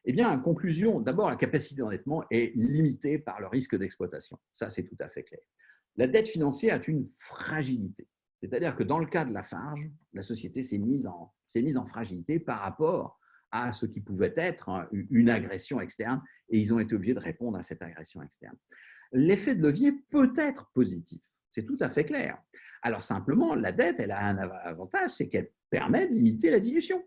[SPEAKER 1] Eh bien, conclusion, d'abord, la capacité d'endettement est limitée par le risque d'exploitation. Ça, c'est tout à fait clair. La dette financière a une fragilité. C'est-à-dire que dans le cas de Lafarge, la société s'est mise en fragilité par rapport à ce qui pouvait être une agression externe, et ils ont été obligés de répondre à cette agression externe. L'effet de levier peut être positif, c'est tout à fait clair. Alors simplement, la dette, elle a un avantage, c'est qu'elle permet d'imiter la dilution.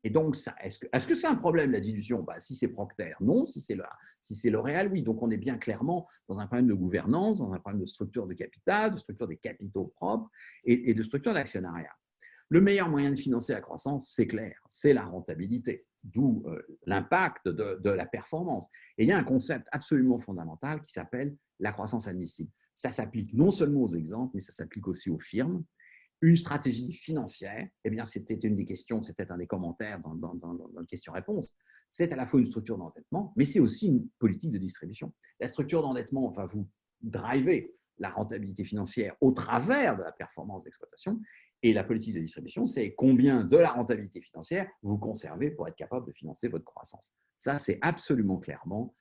[SPEAKER 1] Et donc, est-ce que c'est un problème, la dilution? Si c'est Procter, non. Si c'est L'Oréal, oui. Donc, on est bien clairement dans un problème de gouvernance, dans un problème de structure de capital, de structure des capitaux propres et de structure d'actionnariat. Le meilleur moyen de financer la croissance, c'est clair, c'est la rentabilité, d'où l'impact de la performance. Et il y a un concept absolument fondamental qui s'appelle la croissance admissible. Ça s'applique non seulement aux exemples, mais ça s'applique aussi aux firmes. Une stratégie financière, eh bien, c'était une des questions, c'était un des commentaires dans le question-réponse. C'est à la fois une structure d'endettement, mais c'est aussi une politique de distribution. La structure d'endettement va vous driver la rentabilité financière au travers de la performance d'exploitation. Et la politique de distribution, c'est combien de la rentabilité financière vous conservez pour être capable de financer votre croissance. Ça, c'est absolument clairement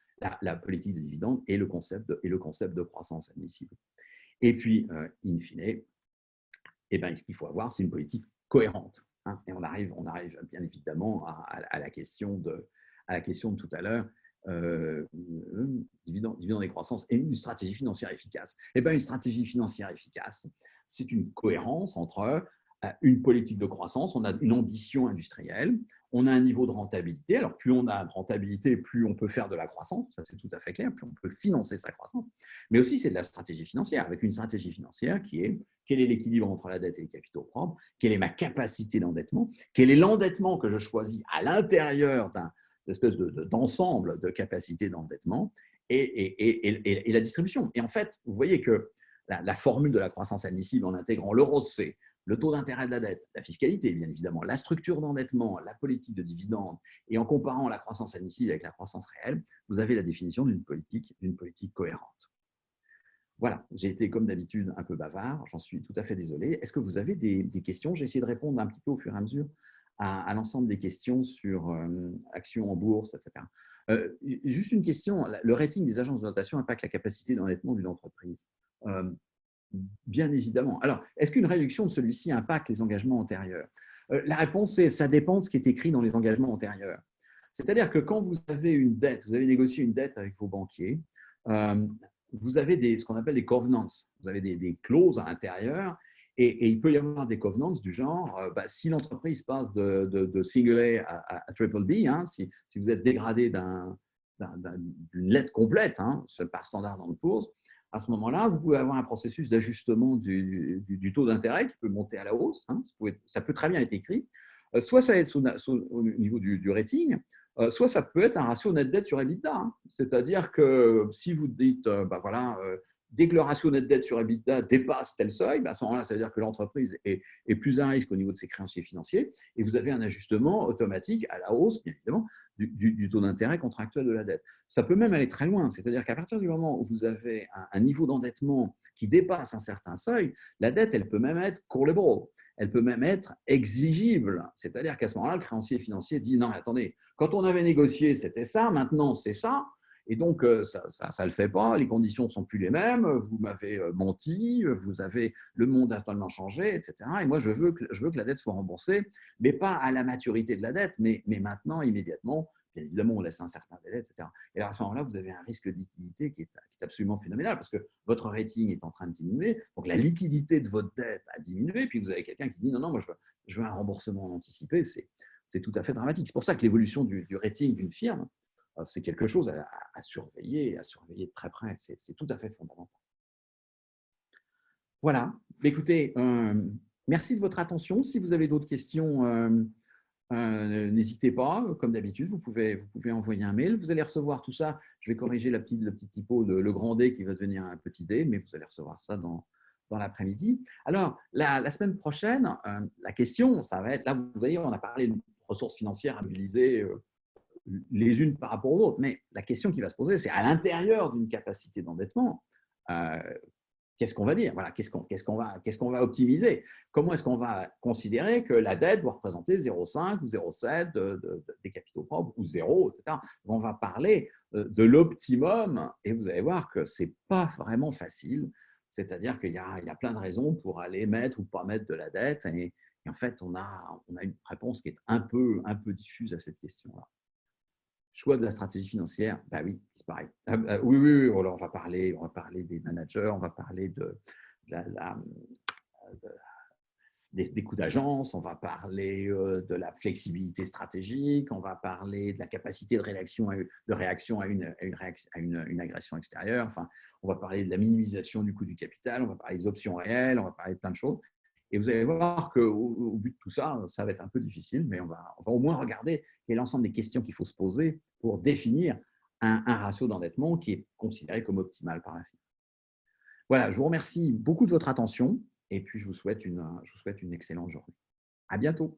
[SPEAKER 1] la politique de dividende et le concept de croissance admissible. Et puis, in fine, eh bien, ce qu'il faut avoir, c'est une politique cohérente. Et on arrive bien évidemment à la question de tout à l'heure, dividende et croissance, et une stratégie financière efficace. Eh bien, une stratégie financière efficace, c'est une cohérence entre une politique de croissance, on a une ambition industrielle, on a un niveau de rentabilité. Alors, plus on a de rentabilité, plus on peut faire de la croissance, ça c'est tout à fait clair, plus on peut financer sa croissance. Mais aussi, c'est de la stratégie financière, avec une stratégie financière qui est quel est l'équilibre entre la dette et les capitaux propres, quelle est ma capacité d'endettement, quel est l'endettement que je choisis à l'intérieur d'un espèce d'ensemble de capacités d'endettement et la distribution. Et en fait, vous voyez que la formule de la croissance admissible en intégrant le ROCE, le taux d'intérêt de la dette, la fiscalité, bien évidemment, la structure d'endettement, la politique de dividende, et en comparant la croissance admissible avec la croissance réelle, vous avez la définition d'une politique cohérente. Voilà, j'ai été comme d'habitude un peu bavard, j'en suis tout à fait désolé. Est-ce que vous avez des questions? J'ai essayé de répondre un petit peu au fur et à mesure à l'ensemble des questions sur actions en bourse, etc. Juste une question, le rating des agences de notation impacte la capacité d'endettement d'une entreprise? Bien évidemment. Alors, est-ce qu'une réduction de celui-ci impacte les engagements antérieurs? La réponse, c'est ça dépend de ce qui est écrit dans les engagements antérieurs. C'est-à-dire que quand vous avez une dette, vous avez négocié une dette avec vos banquiers, vous avez ce qu'on appelle des covenants. Vous avez des clauses à l'intérieur et il peut y avoir des covenants du genre, si l'entreprise passe de single A à triple B, si vous êtes dégradé d'une lettre complète par Standard & Poor's, À ce moment-là, vous pouvez avoir un processus d'ajustement du taux d'intérêt qui peut monter à la hausse. Hein, ça peut très bien être écrit. Soit ça va être au niveau du rating, soit ça peut être un ratio net dette sur EBITDA. Hein. C'est-à-dire que si vous dites, voilà, dès que le ratio net dette sur EBITDA dépasse tel seuil, à ce moment-là, ça veut dire que l'entreprise est plus à risque au niveau de ses créanciers financiers et vous avez un ajustement automatique à la hausse, bien évidemment, du taux d'intérêt contractuel de la dette. Ça peut même aller très loin, c'est-à-dire qu'à partir du moment où vous avez un niveau d'endettement qui dépasse un certain seuil, la dette, elle peut même être callable, elle peut même être exigible. C'est-à-dire qu'à ce moment-là, le créancier financier dit non, attendez, quand on avait négocié, c'était ça, maintenant c'est ça. Et donc, ça ne le fait pas, les conditions ne sont plus les mêmes, vous m'avez menti, vous avez le monde a totalement changé, etc. Et moi, je veux que la dette soit remboursée, mais pas à la maturité de la dette, mais maintenant, immédiatement. Bien évidemment, on laisse un certain délai, etc. Et alors, à ce moment-là, vous avez un risque de liquidité qui est absolument phénoménal parce que votre rating est en train de diminuer. Donc, la liquidité de votre dette a diminué. Puis, vous avez quelqu'un qui dit non, moi, je veux un remboursement anticipé. C'est tout à fait dramatique. C'est pour ça que l'évolution du rating d'une firme, c'est quelque chose à surveiller de très près. C'est tout à fait fondamental. Voilà. Écoutez, merci de votre attention. Si vous avez d'autres questions, n'hésitez pas. Comme d'habitude, vous pouvez envoyer un mail. Vous allez recevoir tout ça. Je vais corriger le petit typo, le grand D qui va devenir un petit D, mais vous allez recevoir ça dans l'après-midi. Alors, la semaine prochaine, la question, ça va être, là, vous voyez, on a parlé de ressources financières à mobiliser les unes par rapport aux autres. Mais la question qui va se poser, c'est à l'intérieur d'une capacité d'endettement, qu'est-ce qu'on va dire? Voilà, qu'est-ce qu'on va optimiser? Comment est-ce qu'on va considérer que la dette doit représenter 0,5 ou 0,7 des capitaux propres ou 0, etc. On va parler de l'optimum et vous allez voir que ce n'est pas vraiment facile. C'est-à-dire qu'il y a plein de raisons pour aller mettre ou pas mettre de la dette. Et en fait, on a une réponse qui est un peu diffuse à cette question-là. Choix de la stratégie financière, bah oui, c'est pareil. Oui, on va parler des managers, on va parler des coûts d'agence, on va parler de la flexibilité stratégique, on va parler de la capacité de réaction à une agression extérieure, enfin, on va parler de la minimisation du coût du capital, on va parler des options réelles, on va parler de plein de choses. Et vous allez voir qu'au bout de tout ça, ça va être un peu difficile, mais on va au moins regarder quel est l'ensemble des questions qu'il faut se poser pour définir un ratio d'endettement qui est considéré comme optimal par la firme. Voilà, je vous remercie beaucoup de votre attention et puis je vous souhaite une excellente journée. À bientôt.